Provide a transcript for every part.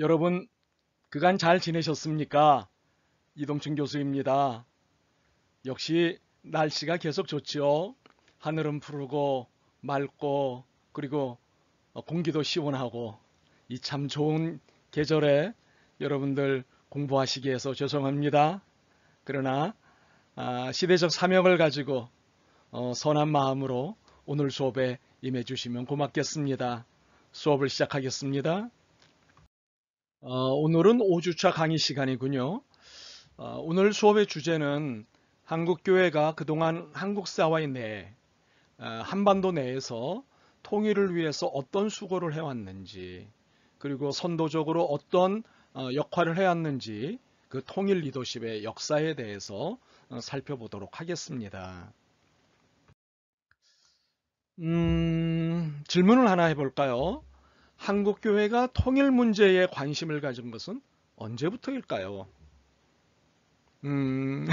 여러분, 그간 잘 지내셨습니까? 이동춘 교수입니다. 역시 날씨가 계속 좋죠. 하늘은 푸르고 맑고 그리고 공기도 시원하고 이 참 좋은 계절에 여러분들 공부하시기 위해서 죄송합니다. 그러나 시대적 사명을 가지고 선한 마음으로 오늘 수업에 임해 주시면 고맙겠습니다. 수업을 시작하겠습니다. 오늘은 5주차 강의 시간이군요. 오늘 수업의 주제는 한국교회가 그동안 한국사회 내, 한반도 내에서 통일을 위해서 어떤 수고를 해왔는지, 그리고 선도적으로 어떤 역할을 해왔는지, 그 통일 리더십의 역사에 대해서 살펴보도록 하겠습니다. 질문을 하나 해볼까요? 한국교회가 통일 문제에 관심을 가진 것은 언제부터일까요? 음,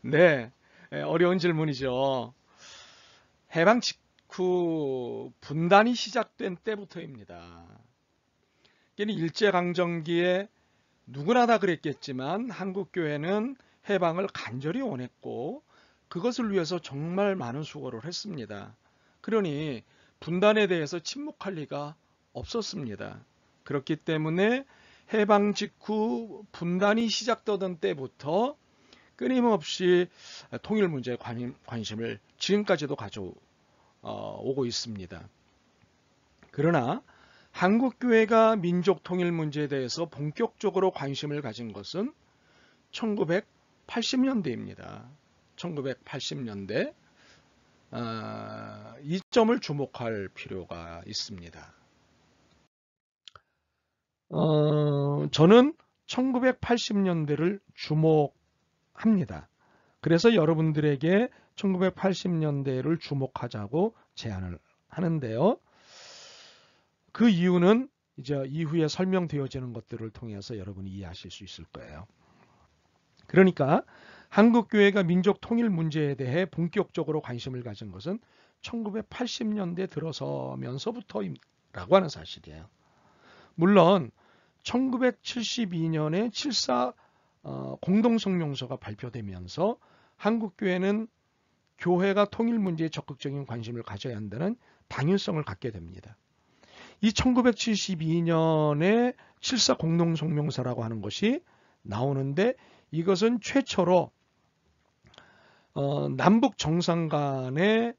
네, 어려운 질문이죠. 해방 직후 분단이 시작된 때부터입니다. 일제강점기에 누구나 다 그랬겠지만 한국교회는 해방을 간절히 원했고 그것을 위해서 정말 많은 수고를 했습니다. 그러니 분단에 대해서 침묵할 리가 없었습니다. 그렇기 때문에 해방 직후 분단이 시작되던 때부터 끊임없이 통일 문제에 관심을 지금까지도 가져오고 있습니다. 그러나 한국교회가 민족 통일 문제에 대해서 본격적으로 관심을 가진 것은 1980년대입니다. 1980년대 이 점을 주목할 필요가 있습니다. 저는 1980년대를 주목합니다. 그래서 여러분들에게 1980년대를 주목하자고 제안을 하는데요. 그 이유는 이제 이후에 설명되어지는 것들을 통해서 여러분이 이해하실 수 있을 거예요. 그러니까 한국교회가 민족 통일 문제에 대해 본격적으로 관심을 가진 것은 1980년대 들어서면서부터라고 하는 사실이에요. 물론 1972년에 7.4 공동성명서가 발표되면서 한국교회는 교회가 통일 문제에 적극적인 관심을 가져야 한다는 당위성을 갖게 됩니다. 이 1972년에 7.4 공동성명서라고 하는 것이 나오는데 이것은 최초로 남북 정상 간의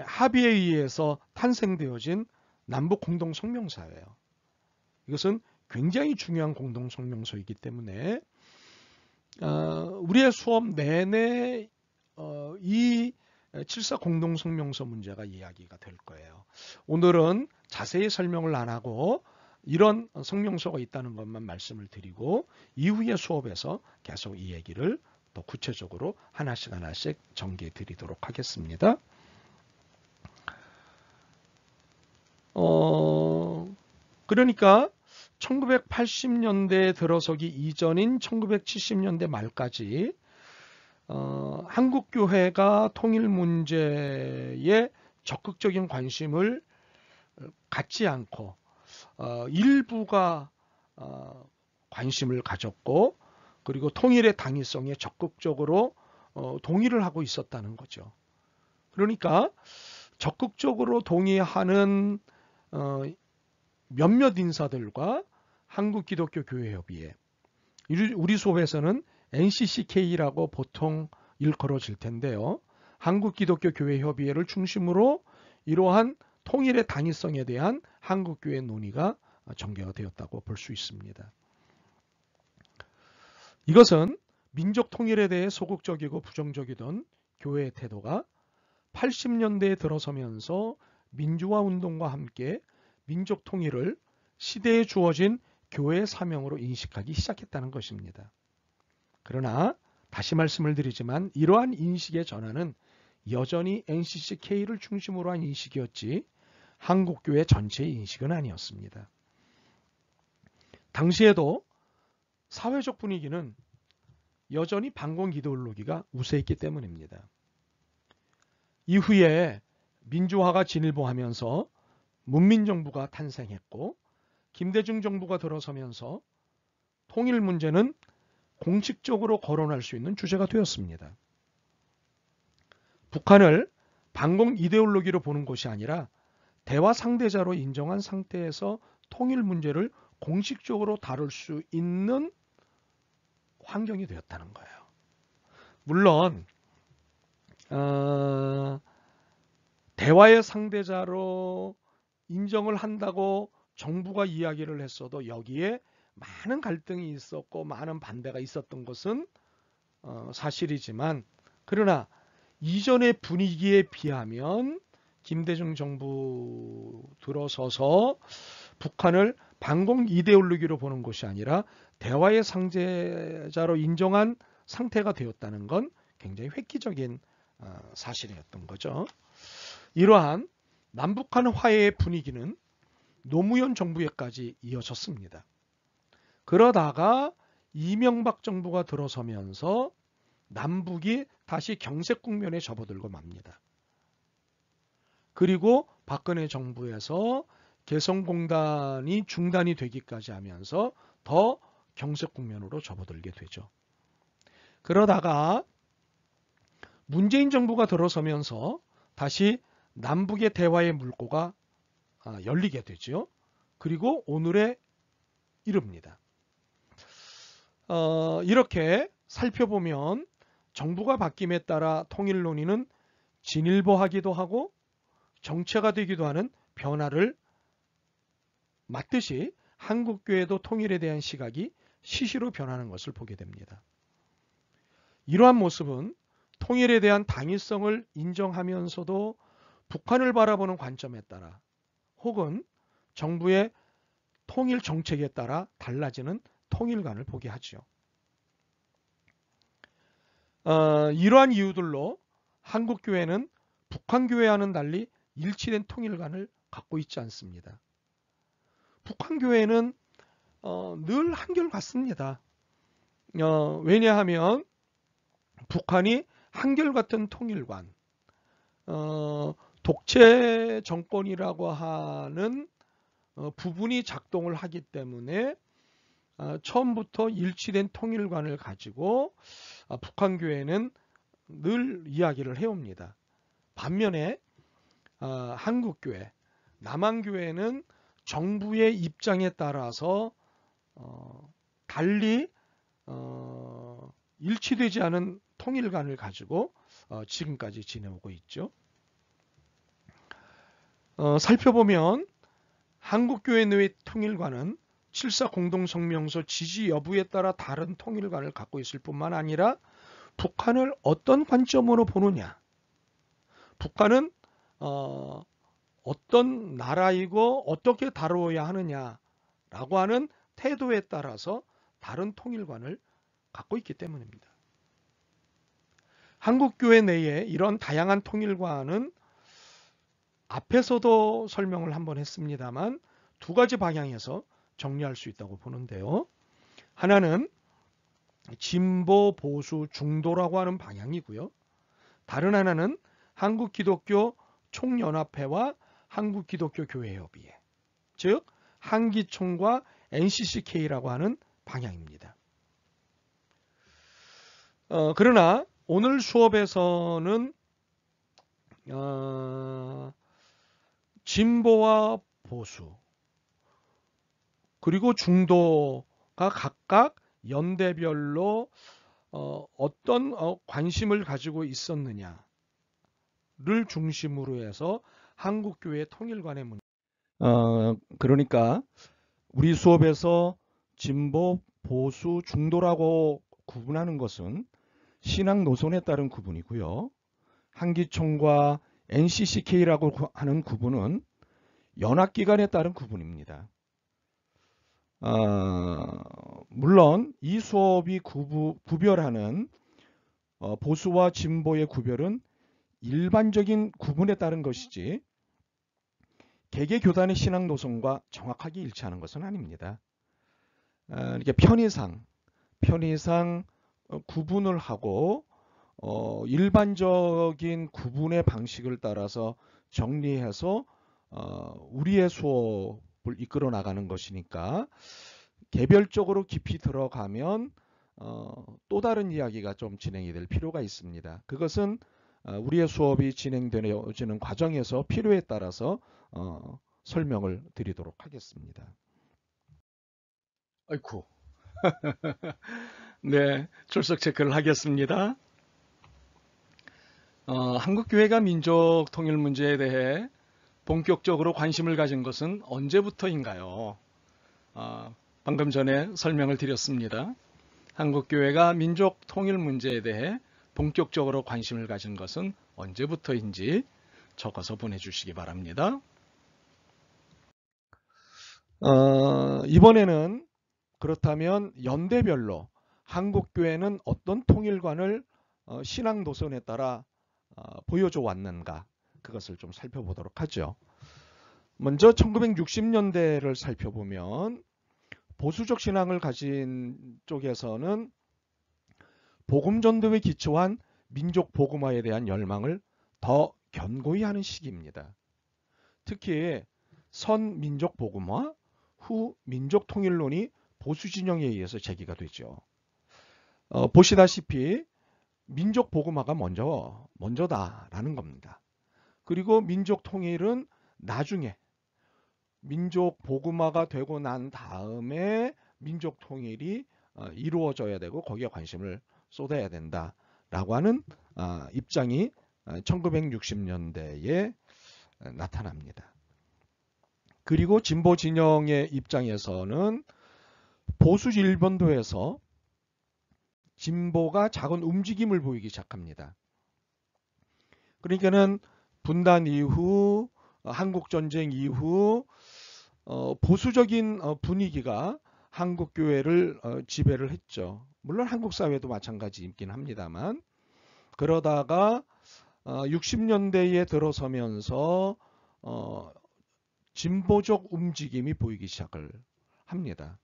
합의에 의해서 탄생되어진 남북 공동성명서예요. 이것은 굉장히 중요한 공동성명서이기 때문에 우리의 수업 내내 이 7.4 공동성명서 문제가 이야기가 될 거예요. 오늘은 자세히 설명을 안 하고 이런 성명서가 있다는 것만 말씀을 드리고 이후의 수업에서 계속 이 얘기를 더 구체적으로 하나씩 전개해 드리도록 하겠습니다. 그러니까 1980년대에 들어서기 이전인 1970년대 말까지 한국교회가 통일 문제에 적극적인 관심을 갖지 않고 일부가 관심을 가졌고 그리고 통일의 당위성에 적극적으로 동의를 하고 있었다는 거죠. 그러니까 적극적으로 동의하는 몇몇 인사들과 한국기독교교회협의회, 우리 수업에서는 NCCK라고 보통 일컬어질 텐데요. 한국기독교교회협의회를 중심으로 이러한 통일의 당위성에 대한 한국교회 논의가 전개가 되었다고 볼 수 있습니다. 이것은 민족 통일에 대해 소극적이고 부정적이던 교회의 태도가 80년대에 들어서면서 민주화 운동과 함께 민족 통일을 시대에 주어진 교회의 사명으로 인식하기 시작했다는 것입니다. 그러나 다시 말씀을 드리지만 이러한 인식의 전환은 여전히 NCCK를 중심으로 한 인식이었지 한국교회 전체의 인식은 아니었습니다. 당시에도 사회적 분위기는 여전히 반공 이데올로기가 우세했기 때문입니다. 이후에 민주화가 진일보하면서 문민정부가 탄생했고 김대중 정부가 들어서면서 통일 문제는 공식적으로 거론할 수 있는 주제가 되었습니다. 북한을 반공 이데올로기로 보는 것이 아니라 대화 상대자로 인정한 상태에서 통일 문제를 공식적으로 다룰 수 있는 환경이 되었다는 거예요. 물론 대화의 상대자로 인정을 한다고 정부가 이야기를 했어도 여기에 많은 갈등이 있었고 많은 반대가 있었던 것은 사실이지만, 그러나 이전의 분위기에 비하면 김대중 정부 들어서서 북한을 반공 이데올로기로 보는 것이 아니라 대화의 상대자로 인정한 상태가 되었다는 건 굉장히 획기적인 사실이었던 거죠. 이러한 남북한 화해의 분위기는 노무현 정부에까지 이어졌습니다. 그러다가 이명박 정부가 들어서면서 남북이 다시 경색 국면에 접어들고 맙니다. 그리고 박근혜 정부에서 개성공단이 중단이 되기까지 하면서 더 경색 국면으로 접어들게 되죠. 그러다가 문재인 정부가 들어서면서 다시 남북의 대화의 물꼬가 열리게 되죠. 그리고 오늘에 이릅니다. 이렇게 살펴보면 정부가 바뀜에 따라 통일 논의는 진일보하기도 하고 정체가 되기도 하는 변화를 맞듯이 한국교회도 통일에 대한 시각이 시시로 변하는 것을 보게 됩니다. 이러한 모습은 통일에 대한 당위성을 인정하면서도 북한을 바라보는 관점에 따라 혹은 정부의 통일 정책에 따라 달라지는 통일관을 보게 하죠. 이러한 이유들로 한국교회는 북한교회와는 달리 일치된 통일관을 갖고 있지 않습니다. 북한교회는 늘 한결같습니다. 왜냐하면 북한이 한결같은 통일관, 독재 정권이라고 하는 부분이 작동을 하기 때문에 처음부터 일치된 통일관을 가지고 북한교회는 늘 이야기를 해옵니다. 반면에 한국교회, 남한교회는 정부의 입장에 따라서 달리 일치되지 않은 통일관을 가지고 지금까지 지내오고 있죠. 살펴보면 한국교회 내의 통일관은 7.4 공동성명서 지지 여부에 따라 다른 통일관을 갖고 있을 뿐만 아니라 북한을 어떤 관점으로 보느냐, 북한은 어떤 나라이고 어떻게 다루어야 하느냐라고 하는 태도에 따라서 다른 통일관을 갖고 있기 때문입니다. 한국교회 내에 이런 다양한 통일관은 앞에서도 설명을 한번 했습니다만 두 가지 방향에서 정리할 수 있다고 보는데요. 하나는 진보, 보수, 중도라고 하는 방향이고요. 다른 하나는 한국기독교 총연합회와 한국기독교교회협의회, 즉 한기총과 NCCK라고 하는 방향입니다. 그러나 오늘 수업에서는 진보와 보수 그리고 중도가 각각 연대별로 어떤 관심을 가지고 있었느냐를 중심으로 해서 한국교회 통일관의 문제. 그러니까 우리 수업에서 진보, 보수, 중도라고 구분하는 것은 신앙 노선에 따른 구분이고요. 한기총과 NCCK라고 하는 구분은 연합기관에 따른 구분입니다. 물론 이 수업이 구별하는 보수와 진보의 구별은 일반적인 구분에 따른 것이지 개개교단의 신앙 노선과 정확하게 일치하는 것은 아닙니다. 이렇게 편의상 구분을 하고 일반적인 구분의 방식을 따라서 정리해서 우리의 수업 이끌어 나가는 것이니까 개별적으로 깊이 들어가면 또 다른 이야기가 좀 진행이 될 필요가 있습니다. 그것은 우리의 수업이 진행되어지는 과정에서 필요에 따라서 설명을 드리도록 하겠습니다. 아이쿠. 네, 출석 체크를 하겠습니다. 한국교회가 민족 통일 문제에 대해 본격적으로 관심을 가진 것은 언제부터인가요? 방금 전에 설명을 드렸습니다. 한국교회가 민족 통일 문제에 대해 본격적으로 관심을 가진 것은 언제부터인지 적어서 보내주시기 바랍니다. 이번에는 그렇다면 연대별로 한국교회는 어떤 통일관을 신앙 노선에 따라 보여줘 왔는가, 그것을 좀 살펴보도록 하죠. 먼저 1960년대를 살펴보면 보수적 신앙을 가진 쪽에서는 복음 전도에 기초한 민족 복음화에 대한 열망을 더 견고히 하는 시기입니다. 특히 선 민족 복음화, 후 민족 통일론이 보수 진영에 의해서 제기가 되죠. 보시다시피 민족 복음화가 먼저다라는 겁니다. 그리고 민족 통일은 나중에 민족 복음화가 되고 난 다음에 민족 통일이 이루어져야 되고 거기에 관심을 쏟아야 된다라고 하는 입장이 1960년대에 나타납니다. 그리고 진보 진영의 입장에서는 보수 일본도에서 진보가 작은 움직임을 보이기 시작합니다. 그러니까는 분단 이후, 한국전쟁 이후 보수적인 분위기가 한국교회를 지배를 했죠. 물론 한국 사회도 마찬가지이긴 합니다만, 그러다가 60년대에 들어서면서 진보적 움직임이 보이기 시작을 합니다.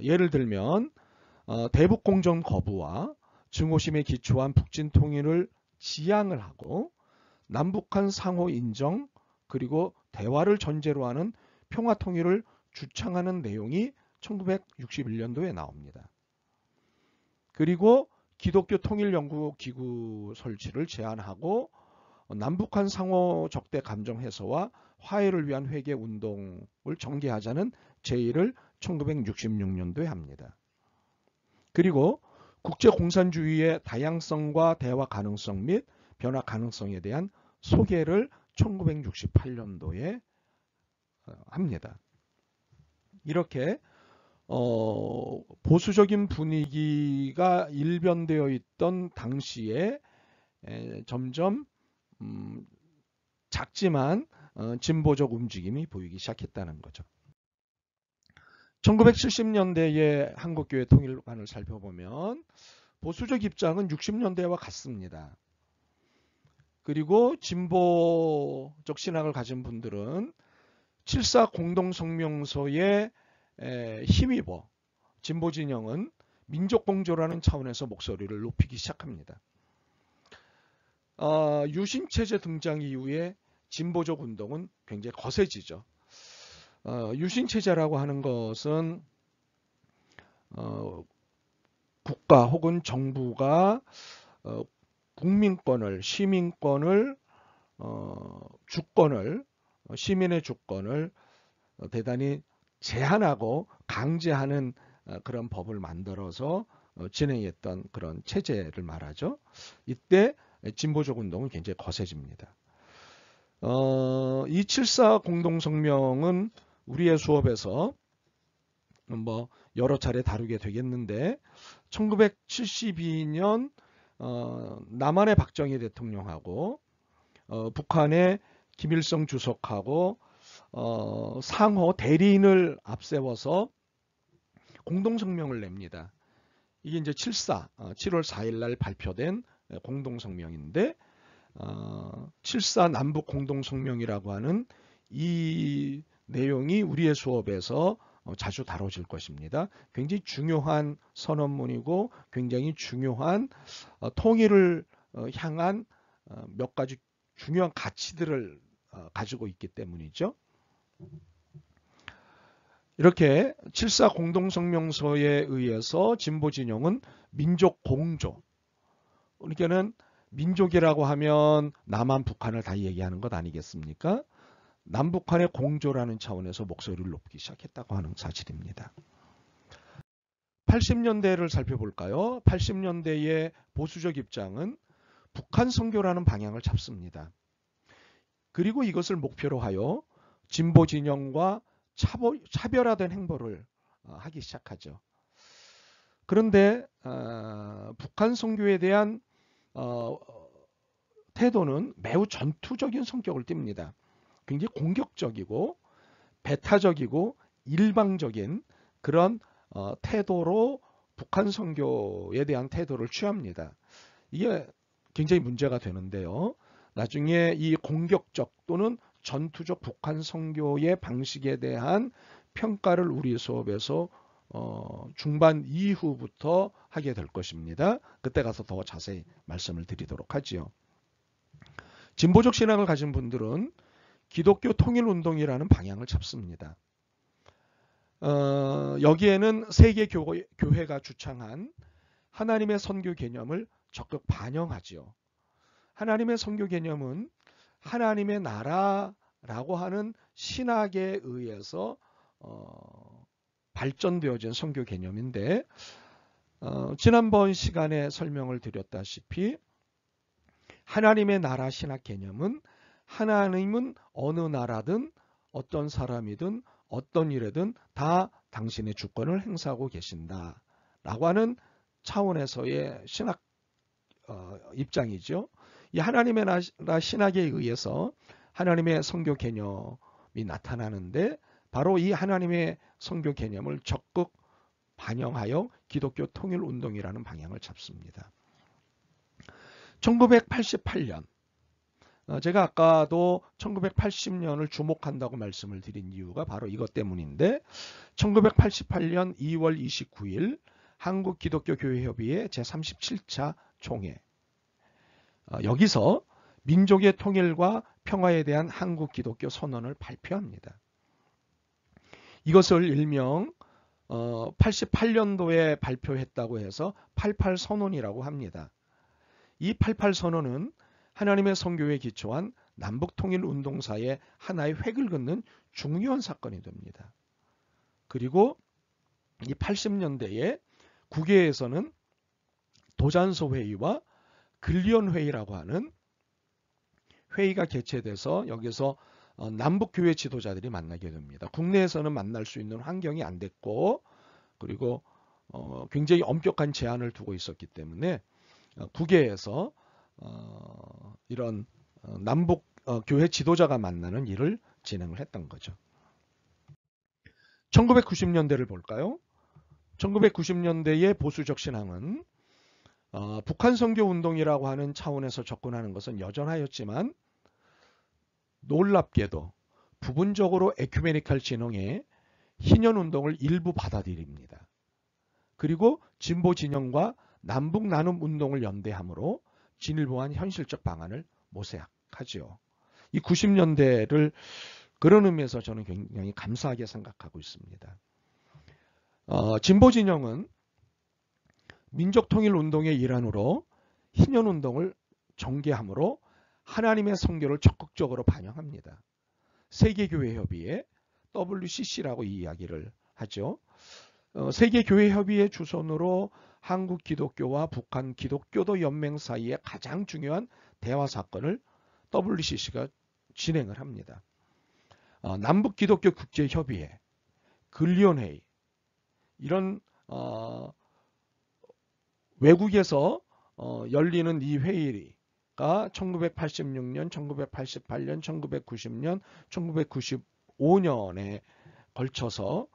예를 들면 대북공정 거부와 증오심에 기초한 북진 통일을 지향을 하고 남북한 상호 인정 그리고 대화를 전제로 하는 평화 통일을 주창하는 내용이 1961년도에 나옵니다. 그리고 기독교 통일연구기구 설치를 제안하고 남북한 상호 적대 감정 해소와 화해를 위한 회개 운동을 전개하자는 제의를 1966년도에 합니다. 그리고 국제공산주의의 다양성과 대화 가능성 및 변화 가능성에 대한 소개를 1968년도에 합니다. 이렇게 보수적인 분위기가 일변되어 있던 당시에 점점 작지만 진보적 움직임이 보이기 시작했다는 거죠. 1970년대의 한국교회 통일관을 살펴보면 보수적 입장은 60년대와 같습니다. 그리고 진보적 신앙을 가진 분들은 7.4 공동성명서에 힘입어 진보 진영은 민족공조라는 차원에서 목소리를 높이기 시작합니다. 유신체제 등장 이후에 진보적 운동은 굉장히 거세지죠. 유신체제라고 하는 것은 국가 혹은 정부가 국민권을, 시민권을, 주권을, 시민의 주권을 대단히 제한하고 강제하는 그런 법을 만들어서 진행했던 그런 체제를 말하죠. 이때 진보적 운동은 굉장히 거세집니다. 이 7.4 공동성명은 우리의 수업에서 뭐 여러 차례 다루게 되겠는데 1972년 남한의 박정희 대통령하고 북한의 김일성 주석하고 상호 대리인을 앞세워서 공동성명을 냅니다. 이게 이제 7.4, 7월 4일 날 발표된 공동성명인데 7.4 남북 공동성명이라고 하는 이 내용이 우리의 수업에서 자주 다뤄질 것입니다. 굉장히 중요한 선언문이고 굉장히 중요한 통일을 향한 몇 가지 중요한 가치들을 가지고 있기 때문이죠. 이렇게 7.4 공동성명서에 의해서 진보 진영은 민족 공조, 그러니까는 민족이라고 하면 남한 북한을 다 얘기하는 것 아니겠습니까? 남북한의 공조라는 차원에서 목소리를 높이기 시작했다고 하는 사실입니다. 80년대를 살펴볼까요? 80년대의 보수적 입장은 북한 선교라는 방향을 잡습니다. 그리고 이것을 목표로 하여 진보 진영과 차별화된 행보를 하기 시작하죠. 그런데 북한 선교에 대한 태도는 매우 전투적인 성격을 띱니다. 굉장히 공격적이고 배타적이고 일방적인 그런 태도로 북한 선교에 대한 태도를 취합니다. 이게 굉장히 문제가 되는데요. 나중에 이 공격적 또는 전투적 북한 선교의 방식에 대한 평가를 우리 수업에서 중반 이후부터 하게 될 것입니다. 그때 가서 더 자세히 말씀을 드리도록 하지요. 진보적 신앙을 가진 분들은 기독교 통일운동이라는 방향을 잡습니다. 여기에는 세계교회가 주창한 하나님의 선교 개념을 적극 반영하지요. 하나님의 선교 개념은 하나님의 나라라고 하는 신학에 의해서 발전되어진 선교 개념인데 지난번 시간에 설명을 드렸다시피 하나님의 나라 신학 개념은 하나님은 어느 나라든 어떤 사람이든 어떤 일에든 다 당신의 주권을 행사하고 계신다라고 하는 차원에서의 신학 입장이죠. 이 하나님의 나라 신학에 의해서 하나님의 선교 개념이 나타나는데 바로 이 하나님의 선교 개념을 적극 반영하여 기독교 통일운동이라는 방향을 잡습니다. 1988년 제가 아까도 1980년을 주목한다고 말씀을 드린 이유가 바로 이것 때문인데 1988년 2월 29일 한국기독교교회협의회 제37차 총회 여기서 민족의 통일과 평화에 대한 한국기독교 선언을 발표합니다. 이것을 일명 88년도에 발표했다고 해서 88선언이라고 합니다. 이 88선언은 하나님의 선교에 기초한 남북통일운동사의 하나의 획을 긋는 중요한 사건이 됩니다. 그리고 이 80년대에 국외에서는 도잔소 회의와 근리온 회의라고 하는 회의가 개최돼서 여기서 남북교회 지도자들이 만나게 됩니다. 국내에서는 만날 수 있는 환경이 안 됐고 그리고 굉장히 엄격한 제한을 두고 있었기 때문에 국외에서 이런 남북 교회 지도자가 만나는 일을 진행을 했던 거죠. 1990년대를 볼까요? 1990년대의 보수적 신앙은 북한 선교 운동이라고 하는 차원에서 접근하는 것은 여전하였지만 놀랍게도 부분적으로 에큐메니칼 진영의 희년 운동을 일부 받아들입니다. 그리고 진보 진영과 남북 나눔 운동을 연대함으로 진일보한 현실적 방안을 모색하죠. 이 90년대를 그런 의미에서 저는 굉장히 감사하게 생각하고 있습니다. 진보 진영은 민족통일운동의 일환으로 희년운동을 전개함으로 하나님의 선교를 적극적으로 반영합니다. 세계교회협의회 WCC라고 이 이야기를 하죠. 세계교회협의회 주선으로 한국 기독교와 북한 기독교도 연맹 사이의 가장 중요한 대화 사건을 WCC가 진행을 합니다. 남북 기독교 국제협의회, 근리온 회의 이런 외국에서 열리는 이 회의가 1986년, 1988년, 1990년, 1995년에 걸쳐서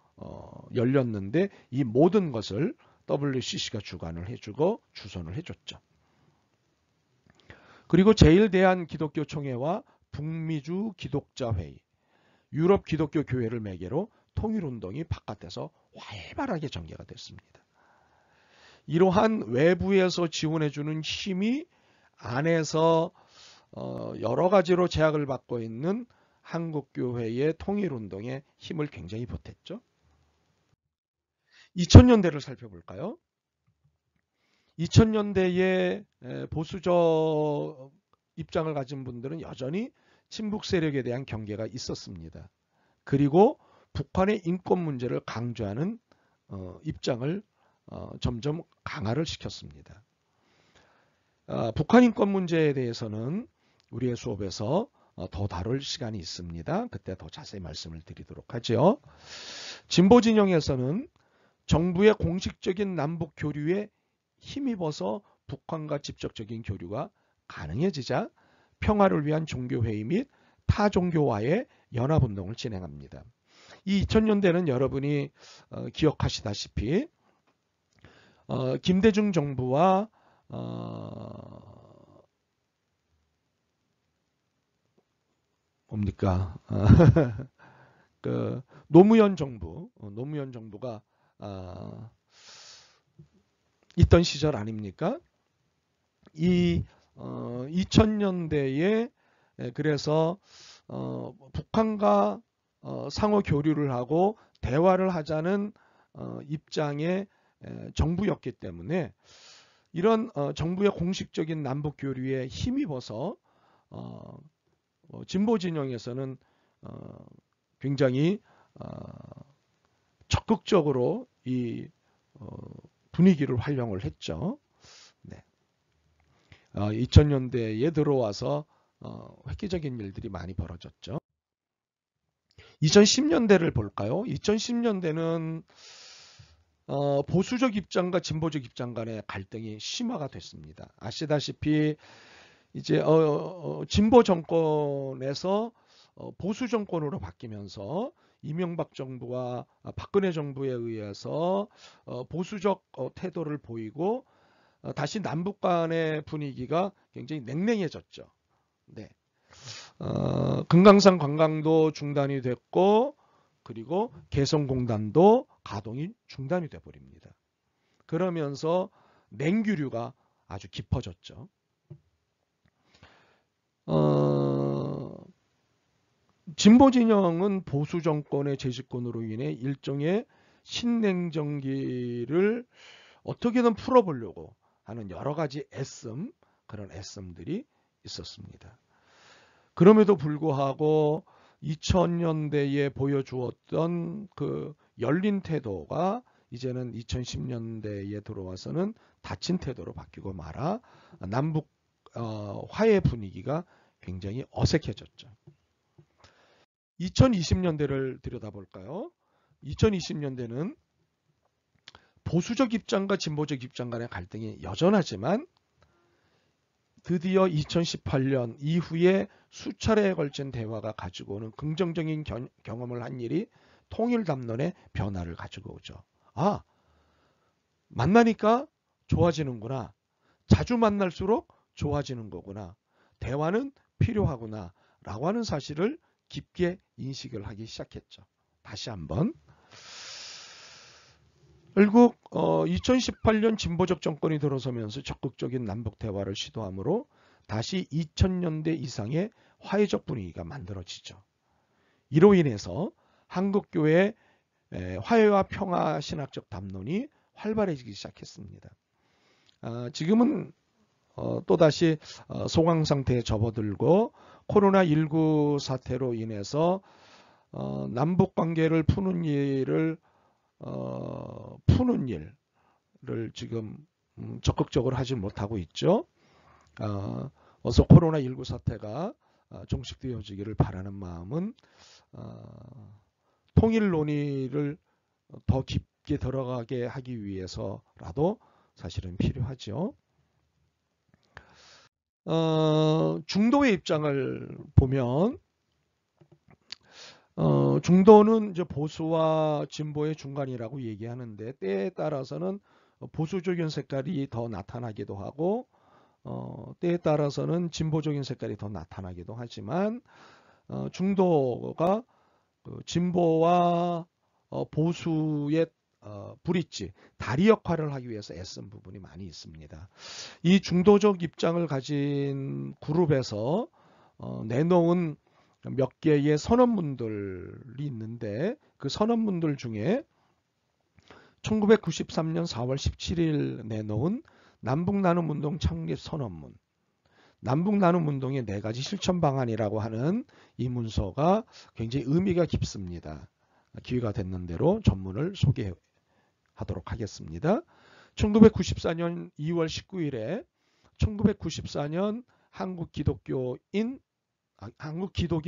열렸는데 이 모든 것을 WCC가 주관을 해주고 주선을 해줬죠. 그리고 제1대한기독교총회와 북미주 기독자회의, 유럽 기독교 교회를 매개로 통일운동이 바깥에서 활발하게 전개가 됐습니다. 이러한 외부에서 지원해주는 힘이 안에서 여러 가지로 제약을 받고 있는 한국교회의 통일운동에 힘을 굉장히 보탰죠. 2000년대를 살펴볼까요? 2000년대에 보수적 입장을 가진 분들은 여전히 친북 세력에 대한 경계가 있었습니다. 그리고 북한의 인권 문제를 강조하는 입장을 점점 강화를 시켰습니다. 북한 인권 문제에 대해서는 우리의 수업에서 더 다룰 시간이 있습니다. 그때 더 자세히 말씀을 드리도록 하죠. 진보 진영에서는 정부의 공식적인 남북 교류에 힘입어서 북한과 직접적인 교류가 가능해지자 평화를 위한 종교회의 및 타종교와의 연합운동을 진행합니다. 이 2000년대는 여러분이 기억하시다시피 김대중 정부와 뭡니까? 그 노무현 정부가 있던 시절 아닙니까? 이 2000년대에 그래서 북한과 상호 교류를 하고 대화를 하자는 입장의 정부였기 때문에 이런 정부의 공식적인 남북 교류에 힘입어서 진보 진영에서는 굉장히 적극적으로 이 분위기를 활용을 했죠. 네. 2000년대에 들어와서 획기적인 일들이 많이 벌어졌죠. 2010년대를 볼까요? 2010년대는 보수적 입장과 진보적 입장 간의 갈등이 심화가 됐습니다. 아시다시피 이제 진보 정권에서 보수 정권으로 바뀌면서 이명박 정부와 박근혜 정부에 의해서 보수적 태도를 보이고 다시 남북 간의 분위기가 굉장히 냉랭해졌죠. 네. 금강산 관광도 중단이 됐고 그리고 개성공단도 가동이 중단이 돼 버립니다. 그러면서 냉규류가 아주 깊어졌죠. 진보 진영은 보수 정권의 재집권으로 인해 일종의 신냉정기를 어떻게든 풀어보려고 하는 여러 가지 그런 애씀들이 있었습니다. 그럼에도 불구하고 2000년대에 보여주었던 그 열린 태도가 이제는 2010년대에 들어와서는 닫힌 태도로 바뀌고 말아 남북 화해 분위기가 굉장히 어색해졌죠. 2020년대를 들여다볼까요? 2020년대는 보수적 입장과 진보적 입장 간의 갈등이 여전하지만 드디어 2018년 이후에 수차례에 걸친 대화가 가지고 오는 긍정적인 경험을 한 일이 통일 담론의 변화를 가지고 오죠. 아, 만나니까 좋아지는구나. 자주 만날수록 좋아지는 거구나. 대화는 필요하구나. 라고 하는 사실을 깊게 인식을 하기 시작했죠. 다시 한번. 결국 2018년 진보적 정권이 들어서면서 적극적인 남북 대화를 시도하므로 다시 2000년대 이상의 화해적 분위기가 만들어지죠. 이로 인해서 한국교회의 화해와 평화 신학적 담론이 활발해지기 시작했습니다. 지금은 또다시 소강 상태에 접어들고 코로나19 사태로 인해서 남북 관계를 푸는 일을 지금 적극적으로 하지 못하고 있죠. 어서 코로나19 사태가 종식되어지기를 바라는 마음은 통일 논의를 더 깊게 들어가게 하기 위해서라도 사실은 필요하죠. 중도의 입장을 보면 중도는 이제 보수와 진보의 중간이라고 얘기하는데 때에 따라서는 보수적인 색깔이 더 나타나기도 하고 때에 따라서는 진보적인 색깔이 더 나타나기도 하지만 중도가 진보와 보수의 브릿지, 다리 역할을 하기 위해서 애쓴 부분이 많이 있습니다. 이 중도적 입장을 가진 그룹에서 내놓은 몇 개의 선언문들이 있는데 그 선언문들 중에 1993년 4월 17일 내놓은 남북나눔운동 창립 선언문, 남북나눔운동의 4가지 실천 방안이라고 하는 이 문서가 굉장히 의미가 깊습니다. 기회가 됐는 대로 전문을 소개하도록 하겠습니다. 1994년 2월 19일에 1994년 한국기독인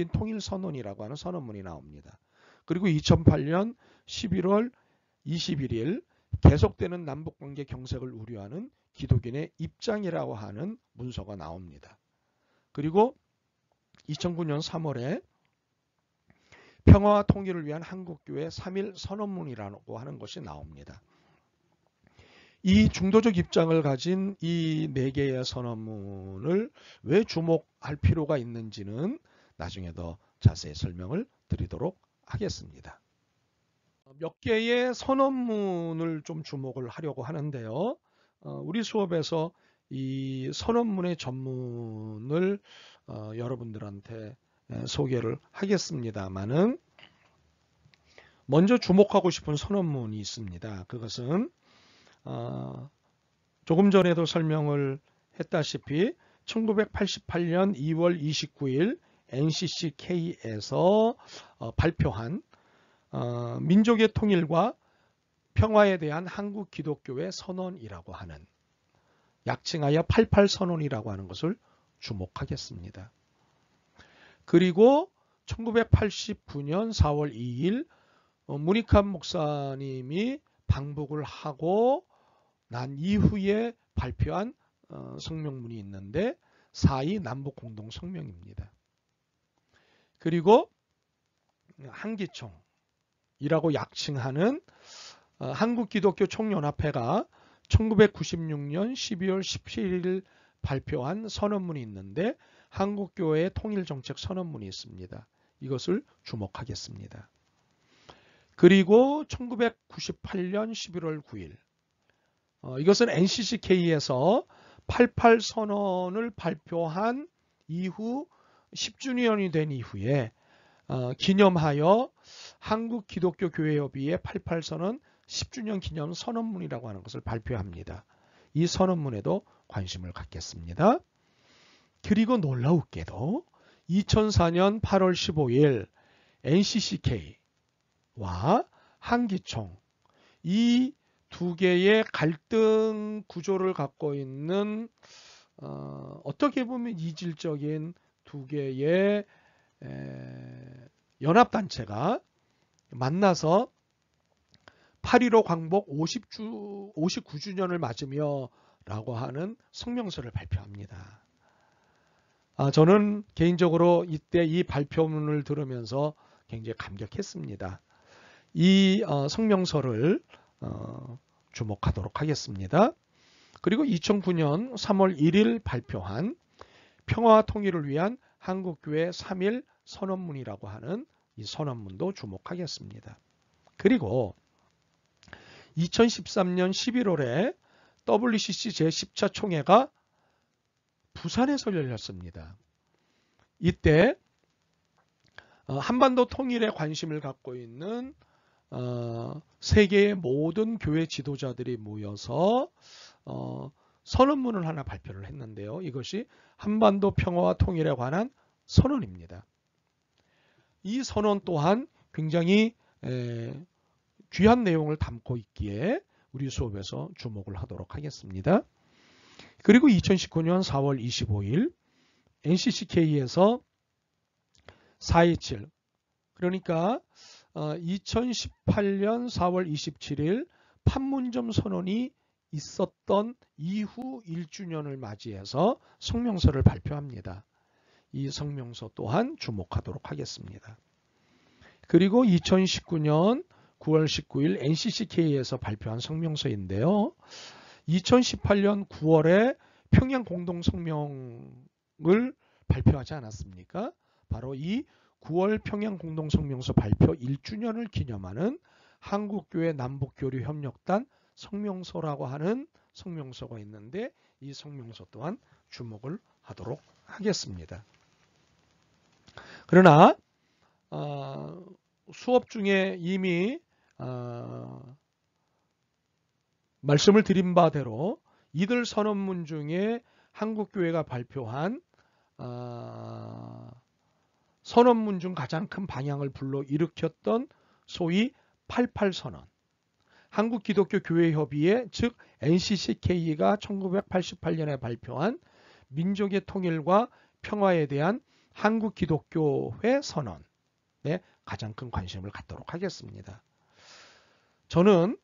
통일선언이라고 하는 선언문이 나옵니다. 그리고 2008년 11월 21일 계속되는 남북관계 경색을 우려하는 기독인의 입장이라고 하는 문서가 나옵니다. 그리고 2009년 3월에 평화와 통일을 위한 한국교회 3.1 선언문이라고 하는 것이 나옵니다. 이 중도적 입장을 가진 이 4개의 선언문을 왜 주목할 필요가 있는지는 나중에 더 자세히 설명을 드리도록 하겠습니다. 몇 개의 선언문을 좀 주목을 하려고 하는데요. 우리 수업에서 이 선언문의 전문을 여러분들한테 소개를 하겠습니다만은 먼저 주목하고 싶은 선언문이 있습니다. 그것은 조금 전에도 설명을 했다시피 1988년 2월 29일 NCCK에서 발표한 민족의 통일과 평화에 대한 한국 기독교의 선언이라고 하는, 약칭하여 88선언이라고 하는 것을 주목하겠습니다. 그리고 1989년 4월 2일 문익환 목사님이 방북을 하고 난 이후에 발표한 성명문이 있는데 4.2 남북공동성명입니다. 그리고 한기총이라고 약칭하는 한국기독교 총연합회가 1996년 12월 17일 발표한 선언문이 있는데 한국교회의 통일정책 선언문이 있습니다. 이것을 주목하겠습니다. 그리고 1998년 11월 9일 이것은 NCCK에서 88선언을 발표한 이후 10주년이 된 이후에 기념하여 한국기독교교회협의회 88선언 10주년 기념 선언문이라고 하는 것을 발표합니다. 이 선언문에도 관심을 갖겠습니다. 그리고 놀라웠게도 2004년 8월 15일 NCCK와 한기총, 이 두 개의 갈등 구조를 갖고 있는 어떻게 보면 이질적인 두 개의 연합단체가 만나서 8.15 광복 59주년을 맞으며 라고 하는 성명서를 발표합니다. 저는 개인적으로 이때 이 발표문을 들으면서 굉장히 감격했습니다. 이 성명서를 주목하도록 하겠습니다. 그리고 2009년 3월 1일 발표한 평화와 통일을 위한 한국교회 3.1 선언문이라고 하는 이 선언문도 주목하겠습니다. 그리고 2013년 11월에 WCC 제10차 총회가 부산에서 열렸습니다. 이때 한반도 통일에 관심을 갖고 있는 세계의 모든 교회 지도자들이 모여서 선언문을 하나 발표를 했는데요. 이것이 한반도 평화와 통일에 관한 선언입니다. 이 선언 또한 굉장히 귀한 내용을 담고 있기에 우리 수업에서 주목을 하도록 하겠습니다. 그리고 2019년 4월 25일 NCCK에서 4.27, 그러니까 2018년 4월 27일 판문점 선언이 있었던 이후 1주년을 맞이해서 성명서를 발표합니다. 이 성명서 또한 주목하도록 하겠습니다. 그리고 2019년 9월 19일 NCCK에서 발표한 성명서인데요. 2018년 9월에 평양 공동성명을 발표하지 않았습니까? 바로 이 9월 평양 공동성명서 발표 1주년을 기념하는 한국교회 남북교류협력단 성명서라고 하는 성명서가 있는데 이 성명서 또한 주목을 하도록 하겠습니다. 그러나 수업 중에 이미 말씀을 드린 바대로 이들 선언문 중에 한국교회가 발표한 선언문 중 가장 큰 방향을 불러일으켰던 소위 88선언, 한국기독교교회협의회 즉 NCCK가 1988년에 발표한 민족의 통일과 평화에 대한 한국기독교회 선언에 가장 큰 관심을 갖도록 하겠습니다. 저는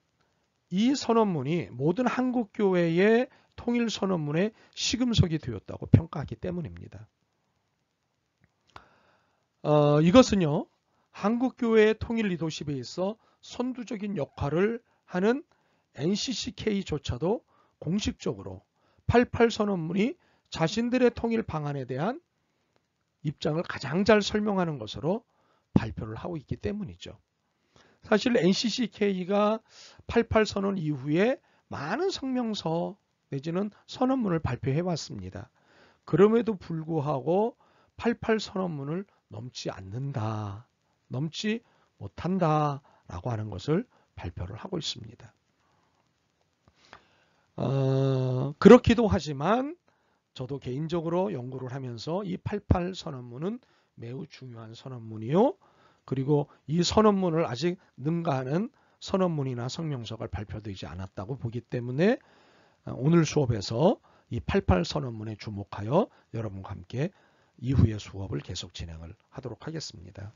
이 선언문이 모든 한국교회의 통일선언문의 시금석이 되었다고 평가하기 때문입니다. 이것은요, 한국교회의 통일 리더십에 있어 선두적인 역할을 하는 NCCK조차도 공식적으로 88선언문이 자신들의 통일 방안에 대한 입장을 가장 잘 설명하는 것으로 발표를 하고 있기 때문이죠. 사실 NCCK가 88선언 이후에 많은 성명서 내지는 선언문을 발표해 왔습니다. 그럼에도 불구하고 88선언문을 넘지 않는다, 넘지 못한다 라고 하는 것을 발표를 하고 있습니다. 그렇기도 하지만 저도 개인적으로 연구를 하면서 이 88선언문은 매우 중요한 선언문이요. 그리고 이 선언문을 아직 능가하는 선언문이나 성명서가 발표되지 않았다고 보기 때문에 오늘 수업에서 이 88선언문에 주목하여 여러분과 함께 이후의 수업을 계속 진행을 하도록 하겠습니다.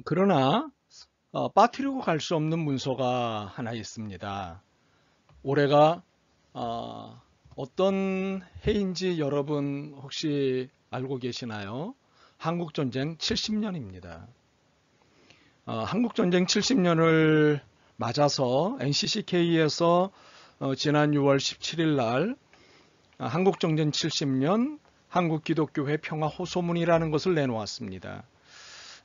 그러나 빠뜨리고 갈 수 없는 문서가 하나 있습니다. 올해가 어떤 해인지 여러분 혹시 알고 계시나요? 한국전쟁 70년입니다. 한국전쟁 70년을 맞아서 NCCK에서 지난 6월 17일 날 한국전쟁 70년 한국기독교회 평화호소문이라는 것을 내놓았습니다.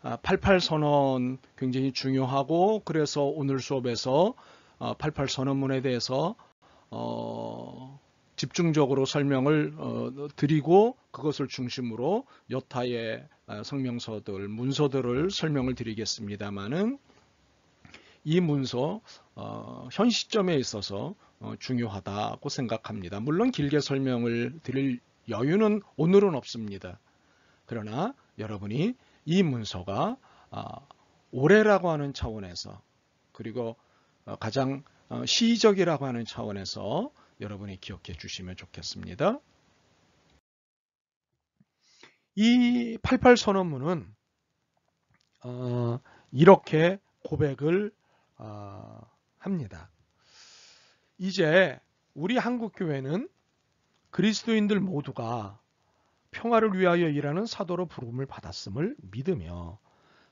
88선언 굉장히 중요하고, 그래서 오늘 수업에서 88선언문에 대해서 집중적으로 설명을 드리고 그것을 중심으로 여타의 성명서들, 문서들을 설명을 드리겠습니다마는 이 문서 현 시점에 있어서 중요하다고 생각합니다. 물론 길게 설명을 드릴 여유는 오늘은 없습니다. 그러나 여러분이 이 문서가 올해라고 하는 차원에서, 그리고 가장 시의적이라고 하는 차원에서 여러분이 기억해 주시면 좋겠습니다. 이 88선언문은 이렇게 고백을 합니다. 이제 우리 한국교회는 그리스도인들 모두가 평화를 위하여 일하는 사도로 부름을 받았음을 믿으며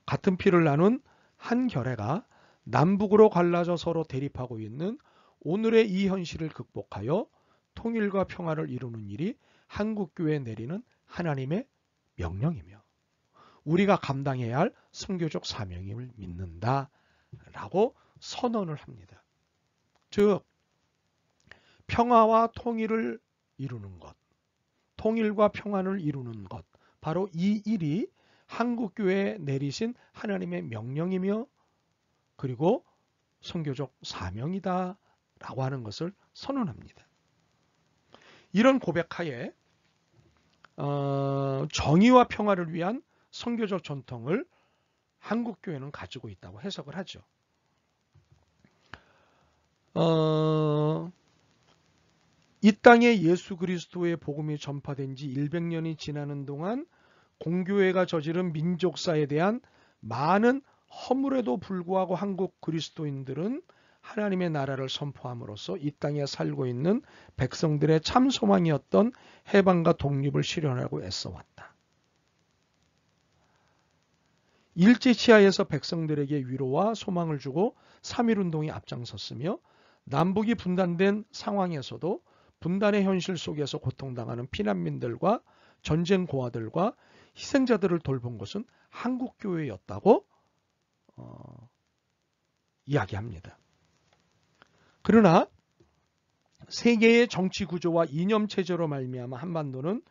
같은 피를 나눈 한 결애가 남북으로 갈라져 서로 대립하고 있는 오늘의 이 현실을 극복하여 통일과 평화를 이루는 일이 한국교회에 내리는 하나님의 명령이며 우리가 감당해야 할 선교적 사명임을 믿는다 라고 선언을 합니다. 즉 평화와 통일을 이루는 것, 통일과 평화를 이루는 것, 바로 이 일이 한국교회에 내리신 하나님의 명령이며 그리고 선교적 사명이다 라고 하는 것을 선언합니다. 이런 고백하에 정의와 평화를 위한 선교적 전통을 한국교회는 가지고 있다고 해석을 하죠. 이 땅에 예수 그리스도의 복음이 전파된 지 100년이 지나는 동안 공교회가 저지른 민족사에 대한 많은 허물에도 불구하고 한국 그리스도인들은 하나님의 나라를 선포함으로써 이 땅에 살고 있는 백성들의 참 소망이었던 해방과 독립을 실현하고 애써왔다. 일제치하에서 백성들에게 위로와 소망을 주고 3.1운동이 앞장섰으며 남북이 분단된 상황에서도 분단의 현실 속에서 고통당하는 피난민들과 전쟁 고아들과 희생자들을 돌본 것은 한국교회였다고 이야기합니다. 그러나 세계의 정치 구조와 이념 체제로 말미암아 한반도는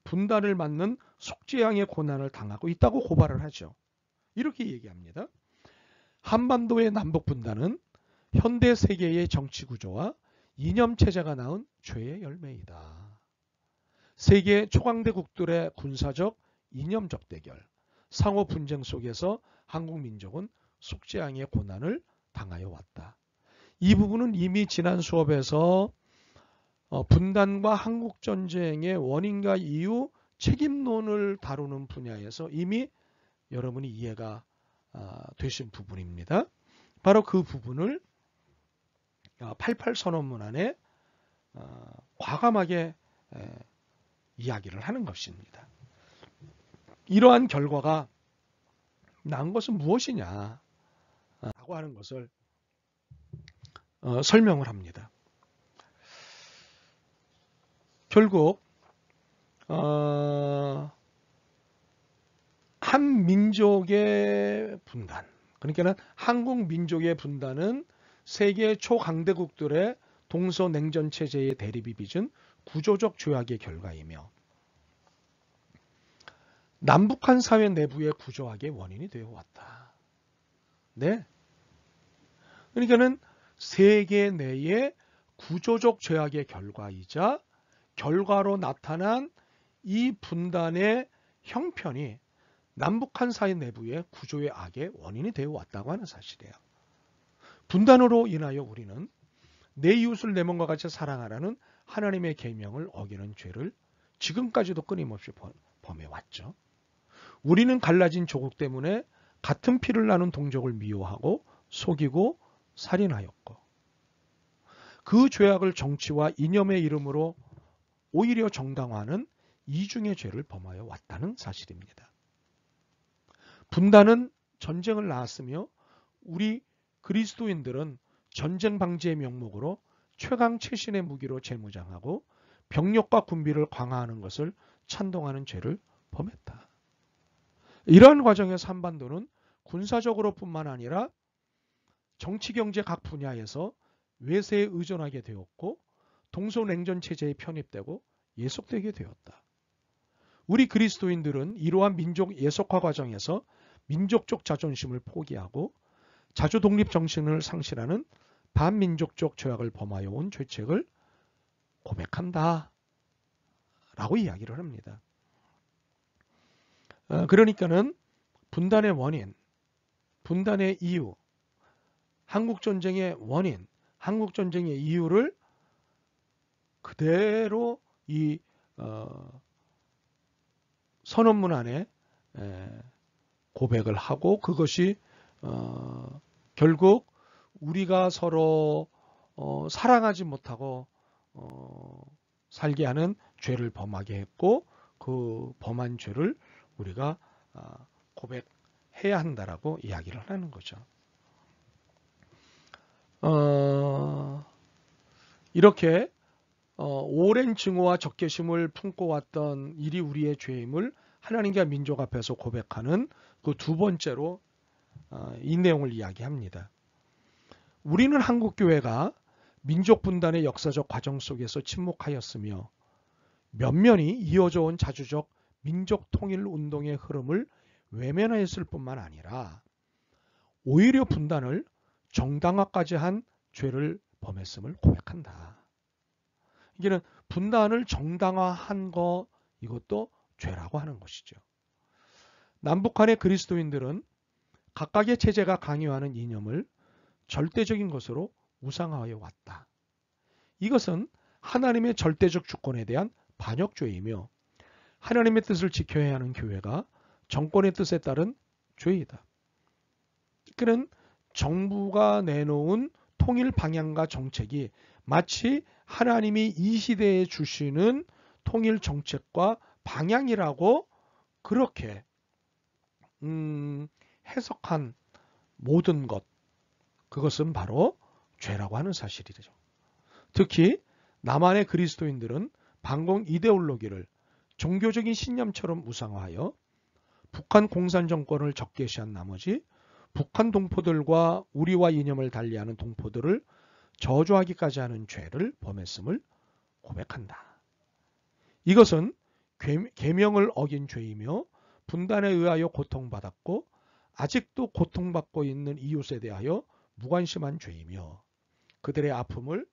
분단을 맞는 속죄양의 고난을 당하고 있다고 고발을 하죠. 이렇게 얘기합니다. 한반도의 남북 분단은 현대 세계의 정치 구조와 이념체제가 낳은 죄의 열매이다. 세계 초강대국들의 군사적, 이념적 대결, 상호 분쟁 속에서 한국 민족은 숙제양의 고난을 당하여 왔다. 이 부분은 이미 지난 수업에서 분단과 한국전쟁의 원인과 이유, 책임론을 다루는 분야에서 이미 여러분이 이해가 되신 부분입니다. 바로 그 부분을 88 선언문 안에 과감하게 이야기를 하는 것입니다. 이러한 결과가 난 것은 무엇이냐 라고 하는 것을 설명을 합니다. 결국 한 민족의 분단, 그러니까 한국 민족의 분단은 세계 초강대국들의 동서냉전체제의 대립이 빚은 구조적 죄악의 결과이며 남북한 사회 내부의 구조악의 원인이 되어 왔다. 네. 그러니까는 세계 내의 구조적 죄악의 결과이자 결과로 나타난 이 분단의 형편이 남북한 사회 내부의 구조의 악의 원인이 되어 왔다고 하는 사실이에요. 분단으로 인하여 우리는 내 이웃을 내 몸과 같이 사랑하라는 하나님의 계명을 어기는 죄를 지금까지도 끊임없이 범해왔죠. 우리는 갈라진 조국 때문에 같은 피를 나눈 동족을 미워하고 속이고 살인하였고 그 죄악을 정치와 이념의 이름으로 오히려 정당화하는 이중의 죄를 범하여 왔다는 사실입니다. 분단은 전쟁을 낳았으며 우리 그리스도인들은 전쟁 방지의 명목으로 최강 최신의 무기로 재무장하고 병력과 군비를 강화하는 것을 찬동하는 죄를 범했다. 이러한 과정에서 한반도는 군사적으로 뿐만 아니라 정치, 경제 각 분야에서 외세에 의존하게 되었고 동서냉전 체제에 편입되고 예속되게 되었다. 우리 그리스도인들은 이러한 민족 예속화 과정에서 민족적 자존심을 포기하고 자주 독립 정신을 상실하는 반민족적 죄악을 범하여 온 죄책을 고백한다 라고 이야기를 합니다. 그러니까는 분단의 원인, 분단의 이유, 한국전쟁의 원인, 한국전쟁의 이유를 그대로 이 선언문 안에 고백을 하고 그것이 결국 우리가 서로 사랑하지 못하고 살게 하는 죄를 범하게 했고 그 범한 죄를 우리가 고백해야 한다라고 이야기를 하는 거죠. 이렇게 오랜 증오와 적개심을 품고 왔던 일이 우리의 죄임을 하나님과 민족 앞에서 고백하는 그 두 번째로 이 내용을 이야기합니다. 우리는 한국교회가 민족 분단의 역사적 과정 속에서 침묵하였으며 면면이 이어져 온 자주적 민족 통일 운동의 흐름을 외면하였을 뿐만 아니라 오히려 분단을 정당화까지 한 죄를 범했음을 고백한다. 이게는 분단을 정당화한 거 이것도 죄라고 하는 것이죠. 남북한의 그리스도인들은 각각의 체제가 강요하는 이념을 절대적인 것으로 우상화하여 왔다. 이것은 하나님의 절대적 주권에 대한 반역죄이며 하나님의 뜻을 지켜야 하는 교회가 정권의 뜻에 따른 죄이다. 그는 정부가 내놓은 통일 방향과 정책이 마치 하나님이 이 시대에 주시는 통일 정책과 방향이라고 그렇게 해석한 모든 것, 그것은 바로 죄라고 하는 사실이죠. 특히 남한의 그리스도인들은 반공 이데올로기를 종교적인 신념처럼 우상화하여 북한 공산정권을 적개시한 나머지 북한 동포들과 우리와 이념을 달리하는 동포들을 저주하기까지 하는 죄를 범했음을 고백한다. 이것은 계명을 어긴 죄이며 분단에 의하여 고통받았고 아직도 고통받고 있는 이웃에 대하여 무관심한 죄이며 그들의 아픔을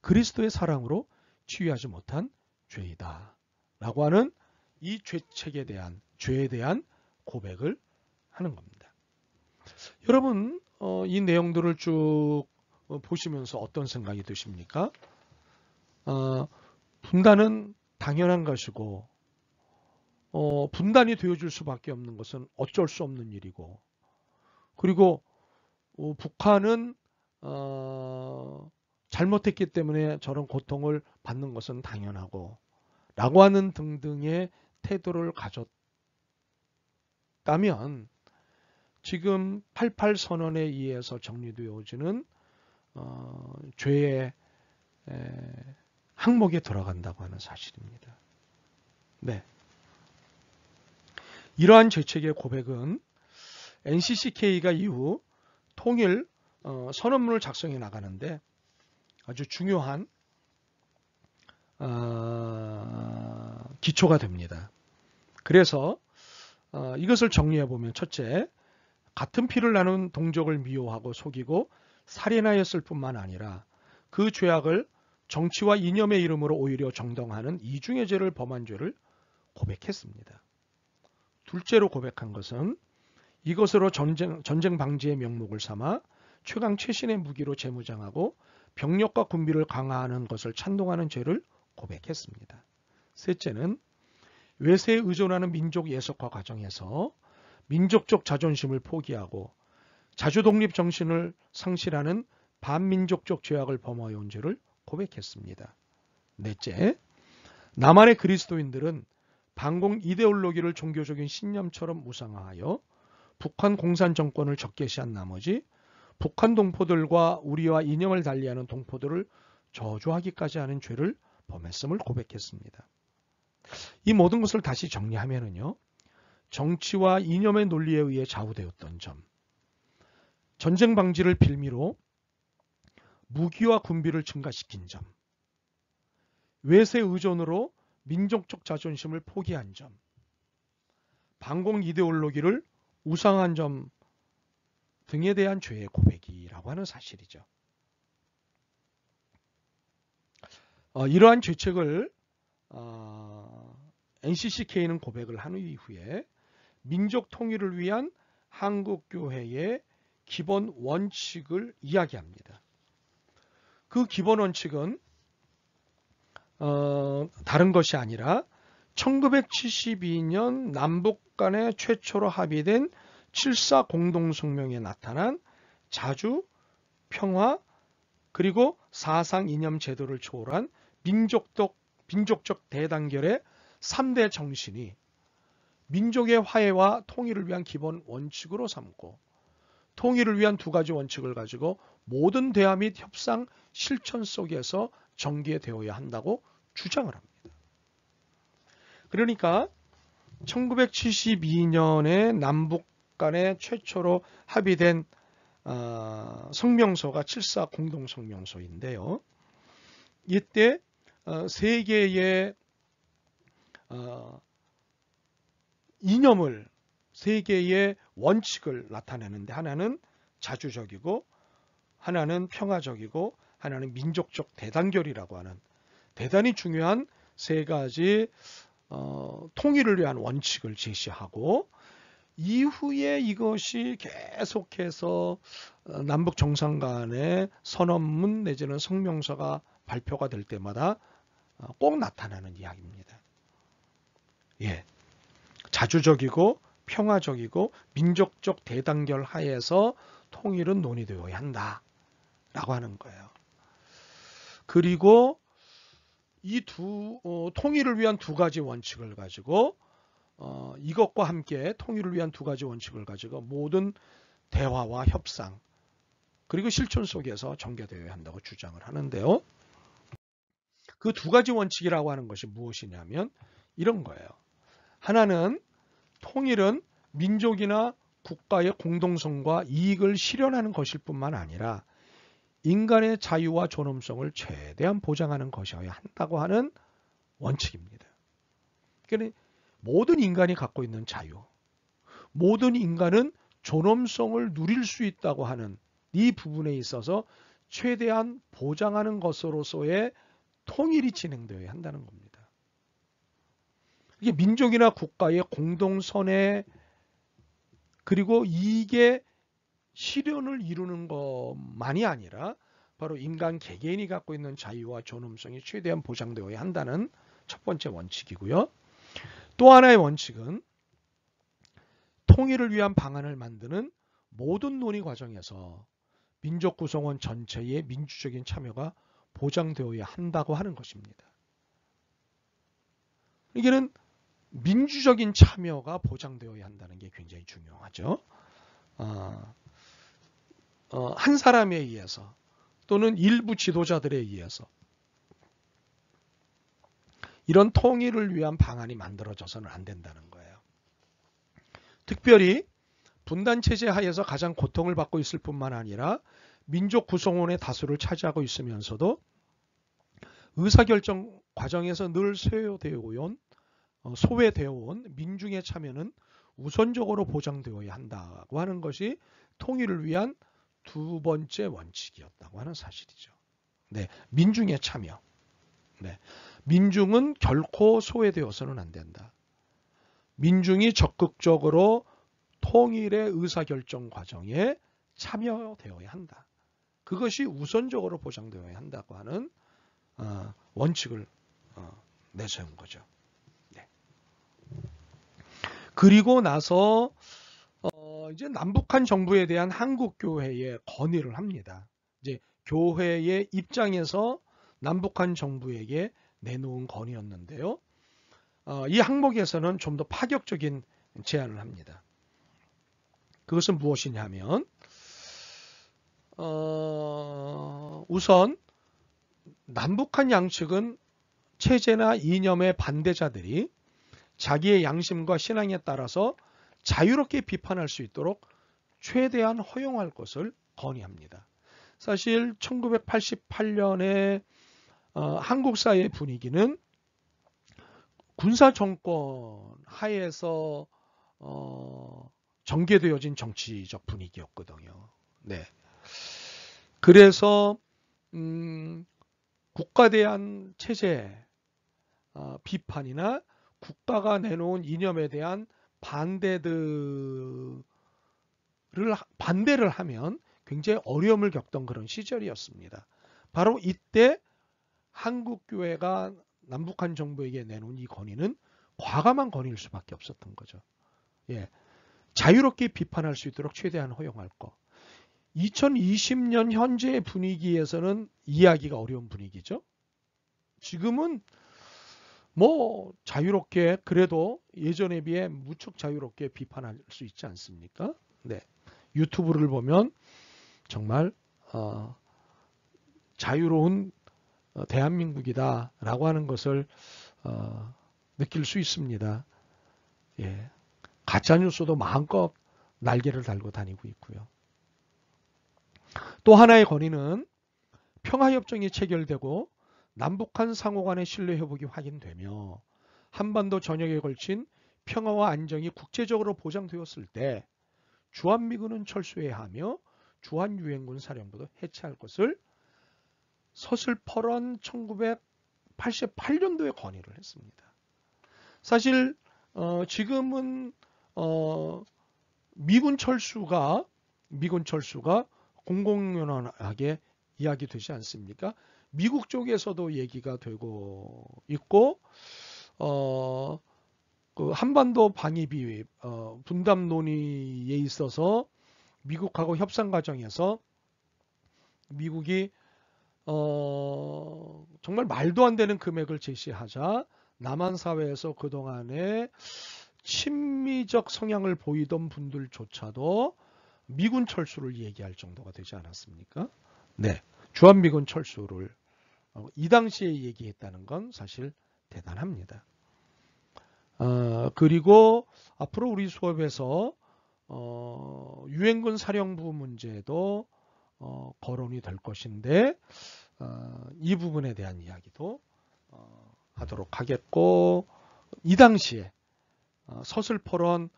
그리스도의 사랑으로 치유하지 못한 죄이다 라고 하는 이 죄책에 대한, 죄에 대한 고백을 하는 겁니다. 여러분 이 내용들을 쭉 보시면서 어떤 생각이 드십니까? 분단은 당연한 것이고 분단이 되어줄 수밖에 없는 것은 어쩔 수 없는 일이고, 그리고 북한은 잘못했기 때문에 저런 고통을 받는 것은 당연하고 라고 하는 등등의 태도를 가졌다면 지금 88 선언에 의해서 정리되어지는 죄의 항목에 들어간다고 하는 사실입니다. 네. 이러한 죄책의 고백은 NCCK가 이후 통일 선언문을 작성해 나가는데 아주 중요한 기초가 됩니다. 그래서 이것을 정리해 보면, 첫째, 같은 피를 나눈 동족을 미워하고 속이고 살인하였을 뿐만 아니라 그 죄악을 정치와 이념의 이름으로 오히려 정당화하는 이중의 죄를 범한 죄를 고백했습니다. 둘째로 고백한 것은 이것으로 전쟁 방지의 명목을 삼아 최강 최신의 무기로 재무장하고 병력과 군비를 강화하는 것을 찬동하는 죄를 고백했습니다. 셋째는 외세에 의존하는 민족 예속화 과정에서 민족적 자존심을 포기하고 자주독립 정신을 상실하는 반민족적 죄악을 범하여온 죄를 고백했습니다. 넷째, 남한의 그리스도인들은 반공 이데올로기를 종교적인 신념처럼 무상화하여 북한 공산 정권을 적개시한 나머지 북한 동포들과 우리와 이념을 달리하는 동포들을 저주하기까지 하는 죄를 범했음을 고백했습니다. 이 모든 것을 다시 정리하면요, 정치와 이념의 논리에 의해 좌우되었던 점, 전쟁 방지를 빌미로 무기와 군비를 증가시킨 점, 외세 의존으로 민족적 자존심을 포기한 점, 반공 이데올로기를 우상한 점 등에 대한 죄의 고백이라고 하는 사실이죠. 이러한 죄책을 NCCK는 고백을 한 이후에 민족 통일을 위한 한국교회의 기본 원칙을 이야기합니다. 그 기본 원칙은 다른 것이 아니라 1972년 남북 간에 최초로 합의된 7.4 공동성명에 나타난 자주, 평화, 그리고 사상 이념 제도를 초월한 민족적 대단결의 3대 정신이 민족의 화해와 통일을 위한 기본 원칙으로 삼고, 통일을 위한 두 가지 원칙을 가지고 모든 대화 및 협상 실천 속에서 전개되어야 한다고 주장을 합니다. 그러니까 1972년에 남북 간에 최초로 합의된 성명서가 7.4 공동성명서인데요. 이때 세 개의 이념을, 세 개의 원칙을 나타내는데, 하나는 자주적이고, 하나는 평화적이고, 하나는 민족적 대단결이라고 하는 대단히 중요한 세 가지 통일을 위한 원칙을 제시하고, 이후에 이것이 계속해서 남북 정상 간의 선언문 내지는 성명서가 발표가 될 때마다 꼭 나타나는 이야기입니다. 예, 자주적이고 평화적이고 민족적 대단결 하에서 통일은 논의되어야 한다라고 하는 거예요. 그리고 이 통일을 위한 두 가지 원칙을 가지고 이것과 함께 통일을 위한 두 가지 원칙을 가지고 모든 대화와 협상 그리고 실천 속에서 전개되어야 한다고 주장을 하는데요. 그 두 가지 원칙이라고 하는 것이 무엇이냐면 이런 거예요. 하나는 통일은 민족이나 국가의 공동성과 이익을 실현하는 것일 뿐만 아니라 인간의 자유와 존엄성을 최대한 보장하는 것이어야 한다고 하는 원칙입니다. 그러니까 모든 인간이 갖고 있는 자유, 모든 인간은 존엄성을 누릴 수 있다고 하는 이 부분에 있어서 최대한 보장하는 것으로서의 통일이 진행되어야 한다는 겁니다. 이게 민족이나 국가의 공동선의 그리고 이게 실현을 이루는 것만이 아니라 바로 인간 개개인이 갖고 있는 자유와 존엄성이 최대한 보장되어야 한다는 첫 번째 원칙이고요. 또 하나의 원칙은 통일을 위한 방안을 만드는 모든 논의 과정에서 민족 구성원 전체의 민주적인 참여가 보장되어야 한다고 하는 것입니다. 이게는 민주적인 참여가 보장되어야 한다는 게 굉장히 중요하죠. 한 사람에 의해서 또는 일부 지도자들에 의해서 이런 통일을 위한 방안이 만들어져서는 안 된다는 거예요. 특별히 분단체제 하에서 가장 고통을 받고 있을 뿐만 아니라 민족 구성원의 다수를 차지하고 있으면서도 의사결정 과정에서 늘 소외되어 온 민중의 참여는 우선적으로 보장되어야 한다고 하는 것이 통일을 위한 두 번째 원칙이었다고 하는 사실이죠. 네, 민중의 참여. 네, 민중은 결코 소외되어서는 안 된다. 민중이 적극적으로 통일의 의사결정 과정에 참여되어야 한다. 그것이 우선적으로 보장되어야 한다고 하는 원칙을 내세운 거죠. 네. 그리고 나서 이제 남북한 정부에 대한 한국 교회에 건의를 합니다. 이제 교회의 입장에서 남북한 정부에게 내놓은 건의였는데요. 이 항목에서는 좀 더 파격적인 제안을 합니다. 그것은 무엇이냐면 우선 남북한 양측은 체제나 이념의 반대자들이 자기의 양심과 신앙에 따라서 자유롭게 비판할 수 있도록 최대한 허용할 것을 건의합니다. 사실 1988년에 한국 사회의 분위기는 군사정권 하에서 전개되어진 정치적 분위기였거든요. 네. 그래서 국가에 대한 체제 비판이나 국가가 내놓은 이념에 대한 반대를 하면 굉장히 어려움을 겪던 그런 시절이었습니다. 바로 이때 한국교회가 남북한 정부에게 내놓은 이 건의는 과감한 건의일 수밖에 없었던 거죠. 예. 자유롭게 비판할 수 있도록 최대한 허용할 거. 2020년 현재의 분위기에서는 이해하기가 어려운 분위기죠. 지금은 뭐 자유롭게 그래도 예전에 비해 무척 자유롭게 비판할 수 있지 않습니까? 네. 유튜브를 보면 정말 자유로운 대한민국이다라고 하는 것을 느낄 수 있습니다. 예. 가짜뉴스도 마음껏 날개를 달고 다니고 있고요. 또 하나의 건의는 평화협정이 체결되고 남북한 상호 간의 신뢰 회복이 확인되며 한반도 전역에 걸친 평화와 안정이 국제적으로 보장되었을 때 주한미군은 철수해야 하며 주한유엔군 사령부도 해체할 것을 서슬퍼런 1988년도에 건의를 했습니다. 사실 지금은 미군 철수가 공공연하게 이야기되지 않습니까? 미국 쪽에서도 얘기가 되고 있고 그 한반도 방위비 분담 논의에 있어서 미국하고 협상 과정에서 미국이 정말 말도 안 되는 금액을 제시하자 남한 사회에서 그동안에 친미적 성향을 보이던 분들조차도 미군 철수를 얘기할 정도가 되지 않았습니까? 네, 주한미군 철수를 이 당시에 얘기했다는 건 사실 대단합니다. 그리고 앞으로 우리 수업에서 유엔군 사령부 문제도 거론이 될 것인데 이 부분에 대한 이야기도 하도록 하겠고 이 당시에 서슬퍼런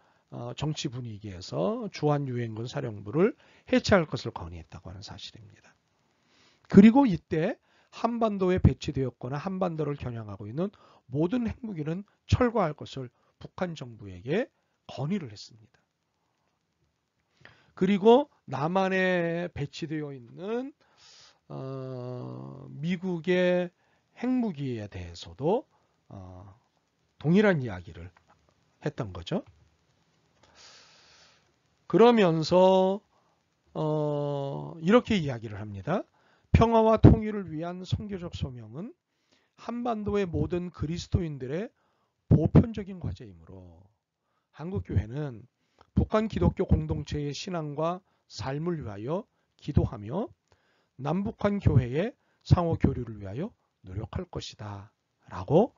정치 분위기에서 주한유엔군 사령부를 해체할 것을 건의했다고 하는 사실입니다. 그리고 이때 한반도에 배치되었거나 한반도를 겨냥하고 있는 모든 핵무기는 철거할 것을 북한 정부에게 건의를 했습니다. 그리고 남한에 배치되어 있는 미국의 핵무기에 대해서도 동일한 이야기를 했던 거죠. 그러면서 이렇게 이야기를 합니다. 평화와 통일을 위한 선교적 소명은 한반도의 모든 그리스도인들의 보편적인 과제이므로 한국교회는 북한 기독교 공동체의 신앙과 삶을 위하여 기도하며 남북한 교회의 상호 교류를 위하여 노력할 것이다 라고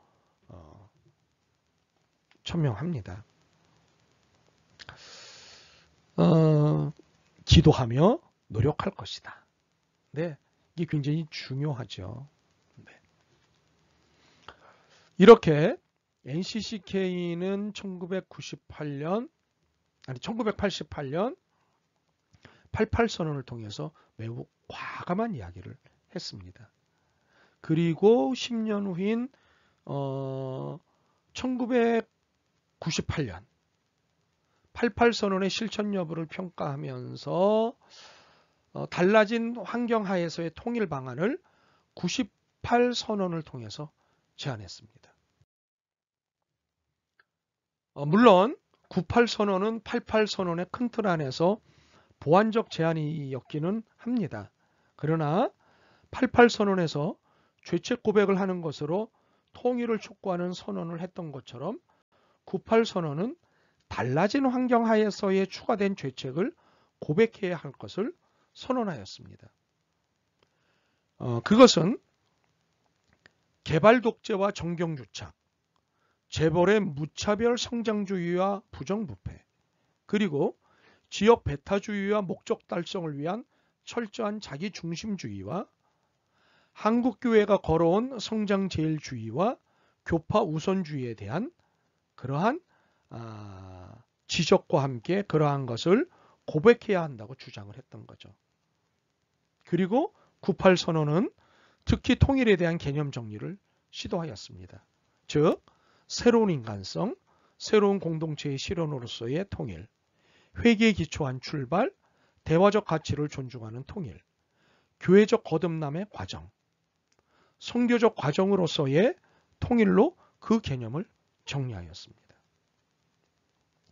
천명합니다. 기도하며 노력할 것이다. 네, 이게 굉장히 중요하죠. 네. 이렇게 NCCK는 1988년 88선언을 통해서 매우 과감한 이야기를 했습니다. 그리고 10년 후인 1998년 88선언의 실천 여부를 평가하면서 달라진 환경 하에서의 통일 방안을 98선언을 통해서 제안했습니다. 물론 98선언은 88선언의 큰 틀 안에서 보완적 제안이었기는 합니다. 그러나 88선언에서 죄책 고백을 하는 것으로 통일을 촉구하는 선언을 했던 것처럼 98선언은 달라진 환경 하에서의 추가된 죄책을 고백해야 할 것을 선언하였습니다. 그것은 개발 독재와 정경유착, 재벌의 무차별 성장주의와 부정부패, 그리고 지역 배타주의와 목적 달성을 위한 철저한 자기중심주의와 한국교회가 걸어온 성장제일주의와 교파 우선주의에 대한 그러한 지적과 함께 그러한 것을 고백해야 한다고 주장을 했던 거죠. 그리고 98선언은 특히 통일에 대한 개념 정리를 시도하였습니다. 즉 새로운 인간성, 새로운 공동체의 실현으로서의 통일, 회개에 기초한 출발, 대화적 가치를 존중하는 통일, 교회적 거듭남의 과정, 선교적 과정으로서의 통일로 그 개념을 정리하였습니다.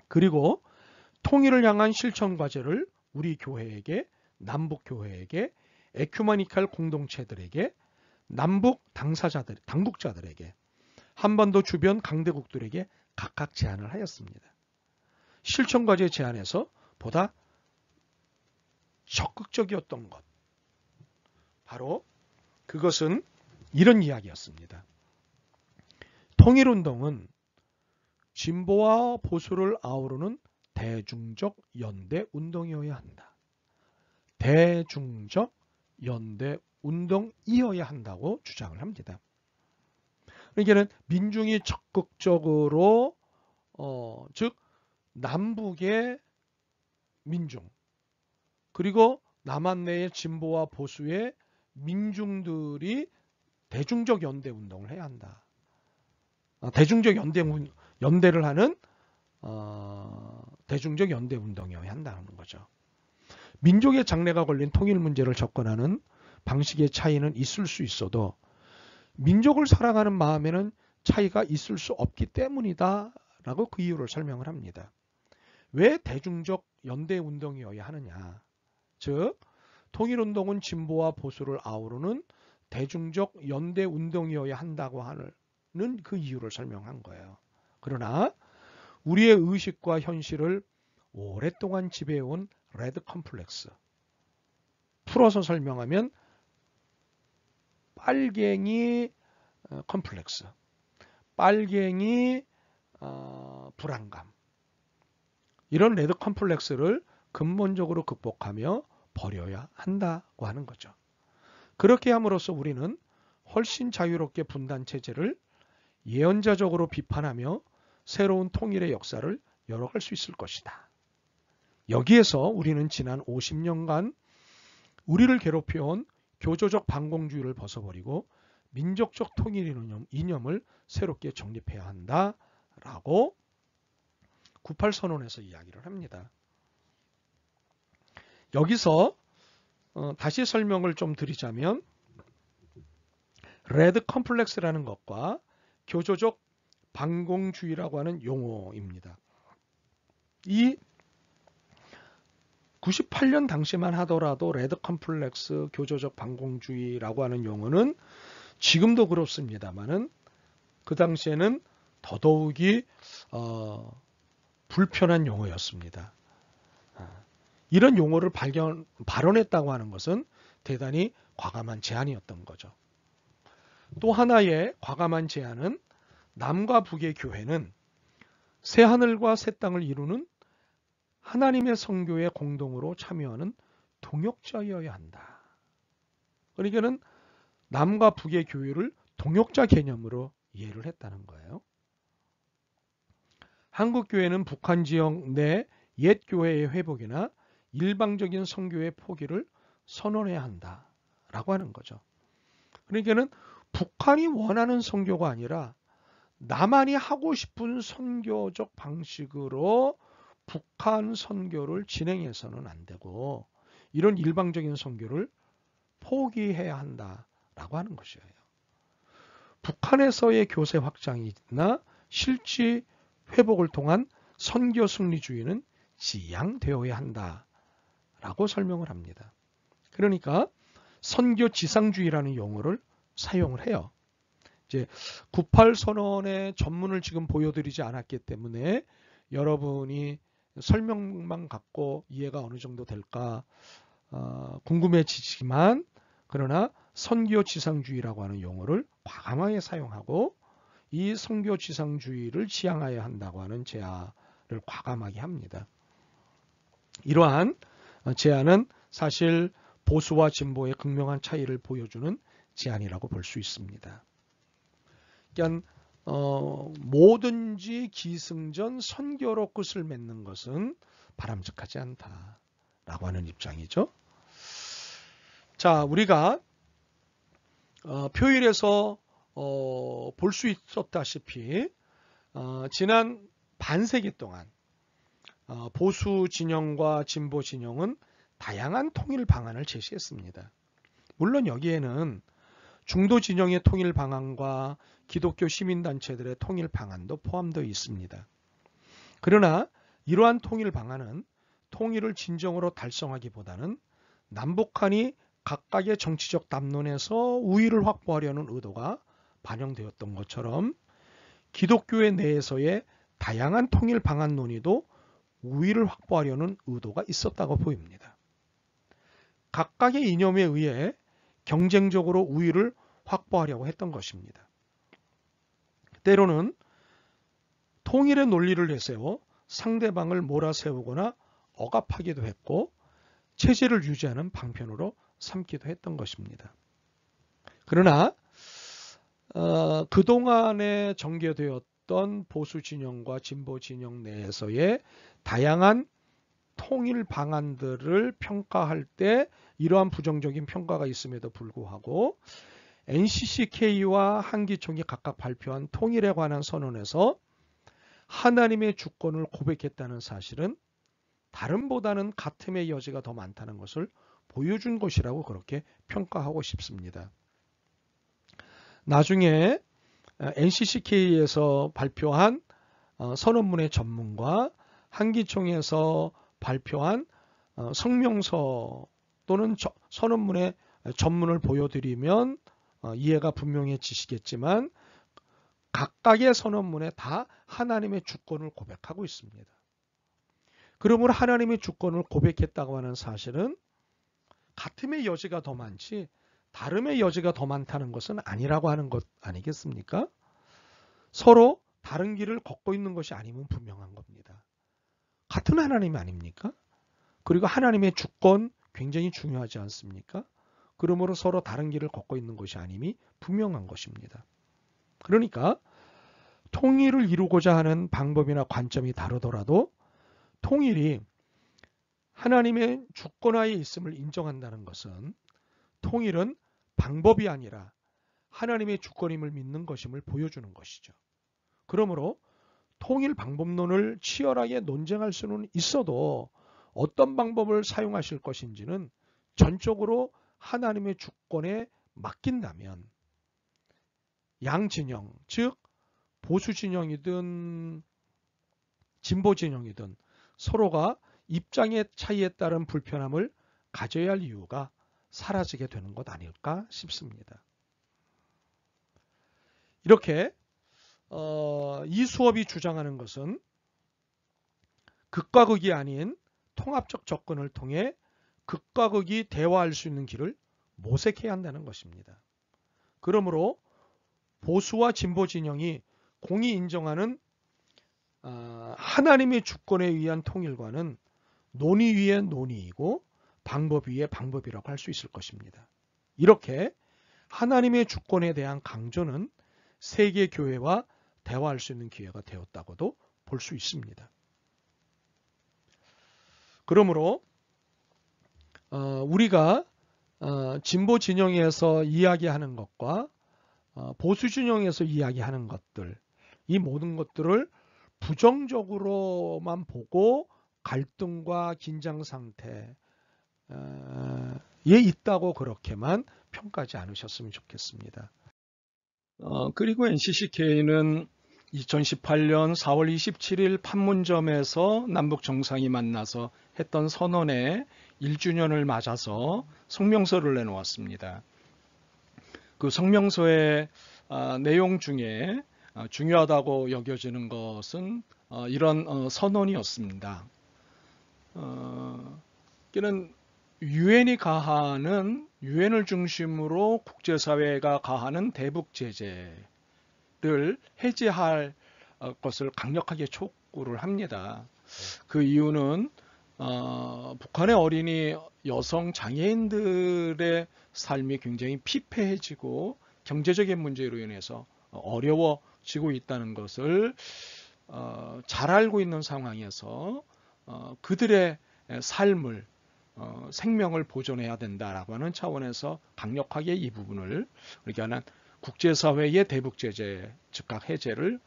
그리고 통일을 향한 실천 과제를 우리 교회에게, 남북 교회에게, 에큐메니칼 공동체들에게, 남북 당국자들에게, 한반도 주변 강대국들에게 각각 제안을 하였습니다. 실천 과제 제안에서 보다 적극적이었던 것, 바로 그것은 이런 이야기였습니다. 통일운동은 진보와 보수를 아우르는 대중적 연대 운동이어야 한다. 대중적 연대 운동이어야 한다고 주장을 합니다. 그러니까 민중이 적극적으로 즉 남북의 민중 그리고 남한 내의 진보와 보수의 민중들이 대중적 연대 운동을 해야 한다. 대중적 연대를 하는 대중적 연대 운동이어야 한다는 거죠. 민족의 장래가 걸린 통일 문제를 접근하는 방식의 차이는 있을 수 있어도 민족을 사랑하는 마음에는 차이가 있을 수 없기 때문이다 라고 그 이유를 설명을 합니다. 왜 대중적 연대 운동이어야 하느냐. 즉 통일운동은 진보와 보수를 아우르는 대중적 연대 운동이어야 한다고 하는 그 이유를 설명한 거예요. 그러나 우리의 의식과 현실을 오랫동안 지배해온 레드 컴플렉스, 풀어서 설명하면 빨갱이 컴플렉스, 빨갱이 불안감, 이런 레드 컴플렉스를 근본적으로 극복하며 버려야 한다고 하는 거죠. 그렇게 함으로써 우리는 훨씬 자유롭게 분단 체제를 예언자적으로 비판하며 새로운 통일의 역사를 열어갈 수 있을 것이다. 여기에서 우리는 지난 50년간 우리를 괴롭혀온 교조적 반공주의를 벗어버리고 민족적 통일 이념을 새롭게 정립해야 한다라고 98선언에서 이야기를 합니다. 여기서 다시 설명을 좀 드리자면 레드 컴플렉스라는 것과 교조적 반공주의라고 하는 용어입니다. 이 98년 당시만 하더라도 레드 컴플렉스, 교조적 반공주의라고 하는 용어는 지금도 그렇습니다만은 그 당시에는 더더욱이 불편한 용어였습니다. 이런 용어를 발언했다고 하는 것은 대단히 과감한 제안이었던 거죠. 또 하나의 과감한 제안은 남과 북의 교회는 새하늘과 새 땅을 이루는 하나님의 선교에 공동으로 참여하는 동역자여야 한다. 그러니까는 남과 북의 교회를 동역자 개념으로 이해를 했다는 거예요. 한국 교회는 북한 지역 내 옛 교회의 회복이나 일방적인 선교의 포기를 선언해야 한다라고 하는 거죠. 그러니까는 북한이 원하는 선교가 아니라 나만이 하고 싶은 선교적 방식으로 북한 선교를 진행해서는 안 되고 이런 일방적인 선교를 포기해야 한다라고 하는 것이에요. 북한에서의 교세 확장이나 실지 회복을 통한 선교 승리주의는 지양되어야 한다라고 설명을 합니다. 그러니까 선교 지상주의라는 용어를 사용을 해요. 이제 98선언의 전문을 지금 보여드리지 않았기 때문에 여러분이 설명만 갖고 이해가 어느 정도 될까 궁금해지지만 그러나 선교 지상주의라고 하는 용어를 과감하게 사용하고 이 선교 지상주의를 지향해야 한다고 하는 제안을 과감하게 합니다. 이러한 제안은 사실 보수와 진보의 극명한 차이를 보여주는 제안이라고 볼 수 있습니다. 그러니까 뭐든지 기승전 선교로 끝을 맺는 것은 바람직하지 않다라고 하는 입장이죠. 자, 우리가 표일에서 볼 수 있었다시피 지난 반세기 동안 보수 진영과 진보 진영은 다양한 통일 방안을 제시했습니다. 물론 여기에는 중도 진영의 통일 방안과 기독교 시민단체들의 통일 방안도 포함되어 있습니다. 그러나 이러한 통일 방안은 통일을 진정으로 달성하기보다는 남북한이 각각의 정치적 담론에서 우위를 확보하려는 의도가 반영되었던 것처럼 기독교의 내에서의 다양한 통일 방안 논의도 우위를 확보하려는 의도가 있었다고 보입니다. 각각의 이념에 의해 경쟁적으로 우위를 확보하려고 했던 것입니다. 때로는 통일의 논리를 내세워 상대방을 몰아세우거나 억압하기도 했고 체제를 유지하는 방편으로 삼기도 했던 것입니다. 그러나 그동안에 전개되었던 보수 진영과 진보 진영 내에서의 다양한 통일 방안들을 평가할 때 이러한 부정적인 평가가 있음에도 불구하고 NCCK와 한기총이 각각 발표한 통일에 관한 선언에서 하나님의 주권을 고백했다는 사실은 다름보다는 같음의 여지가 더 많다는 것을 보여준 것이라고 그렇게 평가하고 싶습니다. 나중에 NCCK에서 발표한 선언문의 전문과 한기총에서 발표한 성명서 또는 선언문의 전문을 보여드리면 이해가 분명해지시겠지만 각각의 선언문에 다 하나님의 주권을 고백하고 있습니다. 그러므로 하나님의 주권을 고백했다고 하는 사실은 같음의 여지가 더 많지 다름의 여지가 더 많다는 것은 아니라고 하는 것 아니겠습니까? 서로 다른 길을 걷고 있는 것이 아니면 분명한 겁니다. 같은 하나님 아닙니까? 그리고 하나님의 주권 굉장히 중요하지 않습니까? 그러므로 서로 다른 길을 걷고 있는 것이 아님이 분명한 것입니다. 그러니까 통일을 이루고자 하는 방법이나 관점이 다르더라도 통일이 하나님의 주권하에 있음을 인정한다는 것은 통일은 방법이 아니라 하나님의 주권임을 믿는 것임을 보여주는 것이죠. 그러므로 통일 방법론을 치열하게 논쟁할 수는 있어도 어떤 방법을 사용하실 것인지는 전적으로 하나님의 주권에 맡긴다면 양 진영, 즉 보수 진영이든 진보 진영이든 서로가 입장의 차이에 따른 불편함을 가져야 할 이유가 사라지게 되는 것 아닐까 싶습니다. 이렇게 이 수업이 주장하는 것은 극과 극이 아닌 통합적 접근을 통해 극과 극이 대화할 수 있는 길을 모색해야 한다는 것입니다. 그러므로 보수와 진보 진영이 공히 인정하는 하나님의 주권에 의한 통일과는 논의 위의 논의이고 방법 위의 방법이라고 할 수 있을 것입니다. 이렇게 하나님의 주권에 대한 강조는 세계 교회와 대화할 수 있는 기회가 되었다고도 볼 수 있습니다. 그러므로 우리가 진보 진영에서 이야기하는 것과 보수 진영에서 이야기하는 것들, 이 모든 것들을 부정적으로만 보고 갈등과 긴장 상태에 있다고 그렇게만 평가하지 않으셨으면 좋겠습니다. 그리고 NCCK는 2018년 4월 27일 판문점에서 남북 정상이 만나서 했던 선언의 1주년을 맞아서 성명서를 내놓았습니다. 그 성명서의 내용 중에 중요하다고 여겨지는 것은 이런 선언이었습니다. 이는 유엔이 가하는 유엔을 중심으로 국제사회가 가하는 대북 제재를 해제할 것을 강력하게 촉구를 합니다. 그 이유는 북한의 어린이 여성 장애인들의 삶이 굉장히 피폐해지고 경제적인 문제로 인해서 어려워지고 있다는 것을 잘 알고 있는 상황에서 그들의 삶을 생명을 보존해야 된다라고 하는 차원에서 강력하게 이 부분을 우리가 하는 국제사회의 대북 제재 즉각 해제를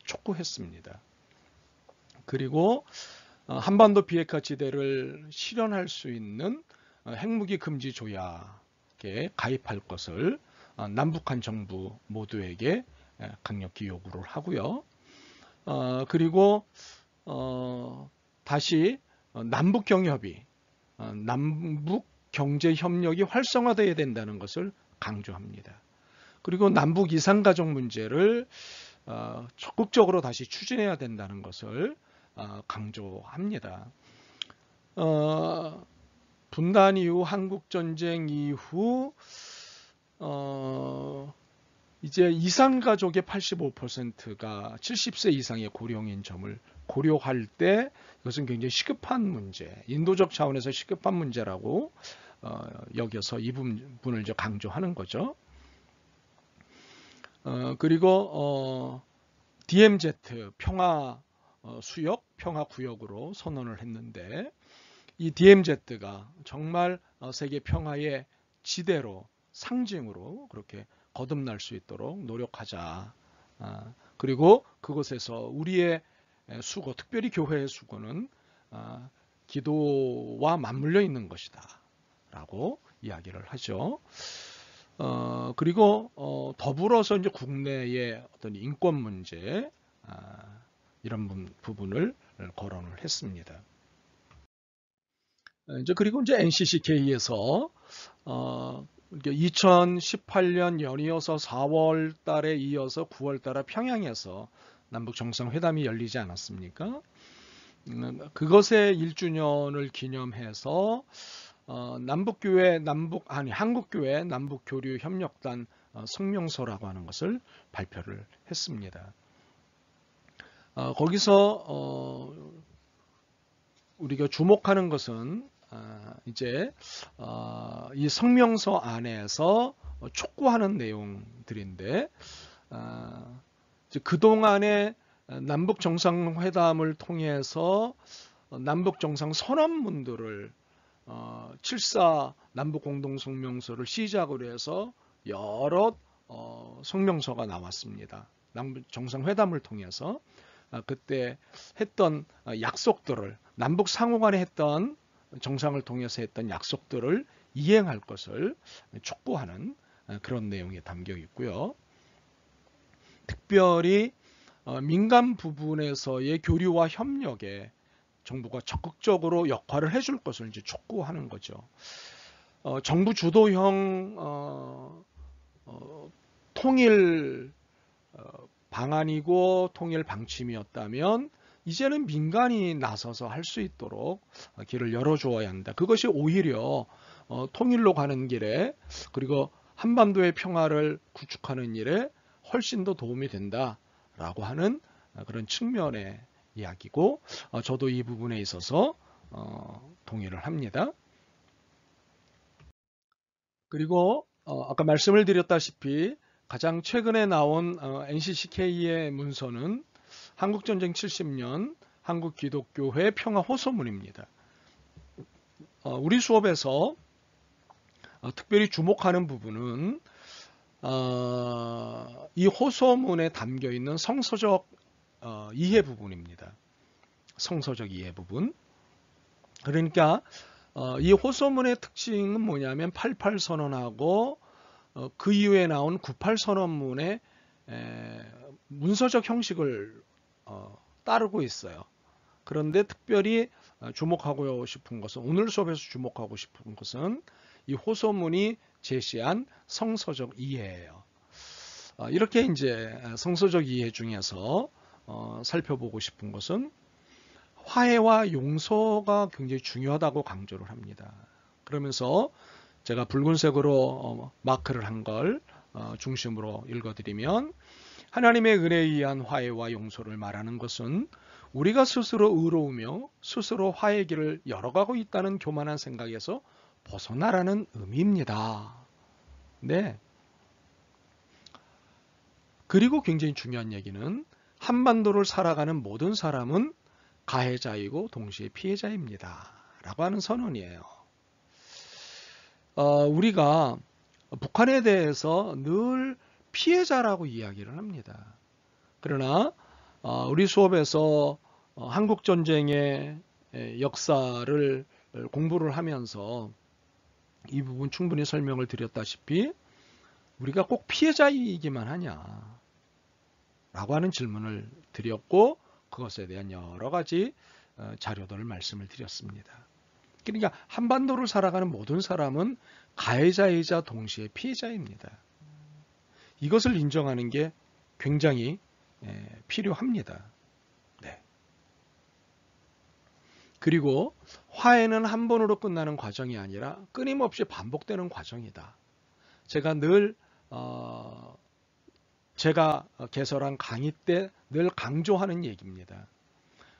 촉구했습니다. 그리고 한반도 비핵화 지대를 실현할 수 있는 핵무기 금지 조약에 가입할 것을 남북한 정부 모두에게 강력히 요구를 하고요. 그리고 다시 남북 경협이 남북 경제 협력이 활성화되어야 된다는 것을 강조합니다. 그리고 남북 이산가족 문제를 적극적으로 다시 추진해야 된다는 것을 강조합니다. 분단 이후 한국전쟁 이후 이제 이산가족의 85%가 70세 이상의 고령인 점을 고려할 때 이것은 굉장히 시급한 문제, 인도적 차원에서 시급한 문제라고 여겨서 이 부분을 이제 강조하는 거죠. 그리고 DMZ 평화 수역, 평화 구역으로 선언을 했는데 이 DMZ가 정말 세계 평화의 지대로 상징으로 그렇게 거듭날 수 있도록 노력하자. 그리고 그곳에서 우리의 수고, 특별히 교회의 수고는 기도와 맞물려 있는 것이다 라고 이야기를 하죠. 그리고 더불어서 이제 국내의 어떤 인권 문제 이런 부분을 거론을 했습니다. 그리고 이제 NCCK에서 2018년 연이어서 4월 달에 이어서 9월 달에 평양에서 남북 정상회담이 열리지 않았습니까? 그것의 1주년을 기념해서 한국교회 남북교류협력단 성명서라고 하는 것을 발표를 했습니다. 거기서 우리가 주목하는 것은 이제 이 성명서 안에서 촉구하는 내용들인데 그동안의 남북 정상회담을 통해서 남북 정상 선언문들을 7.4 남북공동성명서를 시작으로 해서 여러 성명서가 나왔습니다. 남북 정상회담을 통해서 그때 했던 약속들을, 남북 상호 간에 했던 정상을 통해서 했던 약속들을 이행할 것을 촉구하는 그런 내용이 담겨 있고요. 특별히 민간 부분에서의 교류와 협력에 정부가 적극적으로 역할을 해줄 것을 이제 촉구하는 거죠. 정부 주도형 통일 방안이고 통일 방침이었다면 이제는 민간이 나서서 할 수 있도록 길을 열어주어야 한다. 그것이 오히려 통일로 가는 길에, 그리고 한반도의 평화를 구축하는 일에 훨씬 더 도움이 된다라고 하는 그런 측면의 이야기고, 저도 이 부분에 있어서 동의를 합니다. 그리고 아까 말씀을 드렸다시피 가장 최근에 나온 NCCK의 문서는 한국전쟁 70년 한국기독교회 평화호소문입니다. 우리 수업에서 특별히 주목하는 부분은 이 호소문에 담겨 있는 성서적 이해 부분입니다. 성서적 이해 부분. 그러니까 이 호소문의 특징은 뭐냐면 88선언하고 그 이후에 나온 98선언문의 문서적 형식을 따르고 있어요. 그런데 특별히 주목하고 싶은 것은, 오늘 수업에서 주목하고 싶은 것은 이 호소문이 제시한 성서적 이해예요. 이렇게 이제 성서적 이해 중에서 살펴보고 싶은 것은 화해와 용서가 굉장히 중요하다고 강조를 합니다. 그러면서 제가 붉은색으로 마크를 한 걸 중심으로 읽어드리면, 하나님의 은혜에 의한 화해와 용서를 말하는 것은 우리가 스스로 의로우며 스스로 화해의 길을 열어가고 있다는 교만한 생각에서 벗어나라는 의미입니다. 네. 그리고 굉장히 중요한 얘기는 한반도를 살아가는 모든 사람은 가해자이고 동시에 피해자입니다. 라고 하는 선언이에요. 우리가 북한에 대해서 늘 피해자라고 이야기를 합니다. 그러나 우리 수업에서 한국전쟁의 역사를 공부를 하면서 이 부분 충분히 설명을 드렸다시피 우리가 꼭 피해자이기만 하냐 라고 하는 질문을 드렸고, 그것에 대한 여러 가지 자료들을 말씀을 드렸습니다. 그러니까 한반도를 살아가는 모든 사람은 가해자이자 동시에 피해자입니다. 이것을 인정하는 게 굉장히 필요합니다. 네. 그리고 화해는 한 번으로 끝나는 과정이 아니라 끊임없이 반복되는 과정이다. 제가 늘 제가 개설한 강의 때 늘 강조하는 얘기입니다.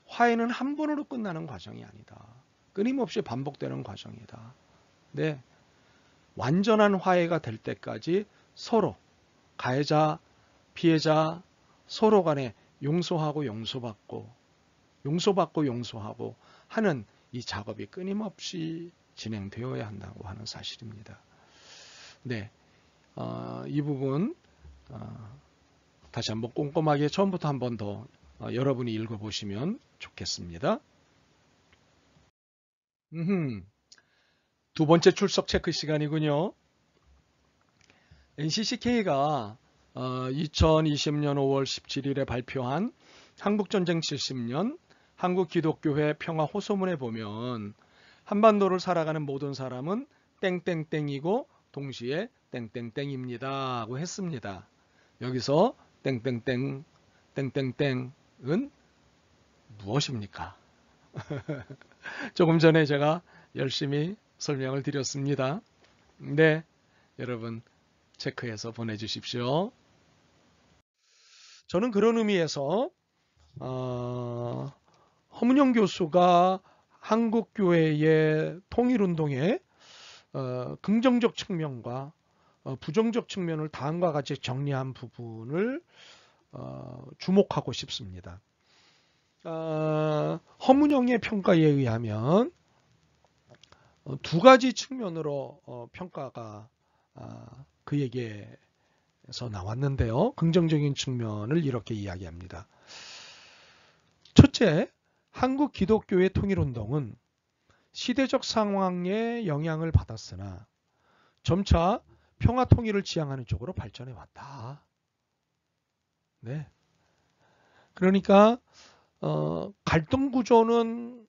화해는 한 번으로 끝나는 과정이 아니다. 끊임없이 반복되는 과정이다. 네. 완전한 화해가 될 때까지 서로 가해자, 피해자 서로 간에 용서하고 용서받고 용서하고 하는 이 작업이 끊임없이 진행되어야 한다고 하는 사실입니다. 네. 이 부분 다시 한번 꼼꼼하게 처음부터 한 번 더 여러분이 읽어보시면 좋겠습니다. 두 번째 출석 체크 시간이군요. NCCK가 2020년 5월 17일에 발표한 한국전쟁 70년 한국기독교회 평화호소문에 보면 한반도를 살아가는 모든 사람은 땡땡땡이고 동시에 땡땡땡입니다 하고 했습니다. 여기서 땡땡땡, 땡땡땡은 무엇입니까? 조금 전에 제가 열심히 설명을 드렸습니다. 네, 여러분 체크해서 보내주십시오. 저는 그런 의미에서 허문영 교수가 한국교회의 통일운동의 긍정적 측면과 부정적 측면을 다음과 같이 정리한 부분을 주목하고 싶습니다. 허문영의 평가에 의하면 두 가지 측면으로 평가가 그에게서 나왔는데요. 긍정적인 측면을 이렇게 이야기합니다. 첫째, 한국 기독교의 통일운동은 시대적 상황에 영향을 받았으나 점차 평화 통일을 지향하는 쪽으로 발전해 왔다. 네. 그러니까 갈등 구조는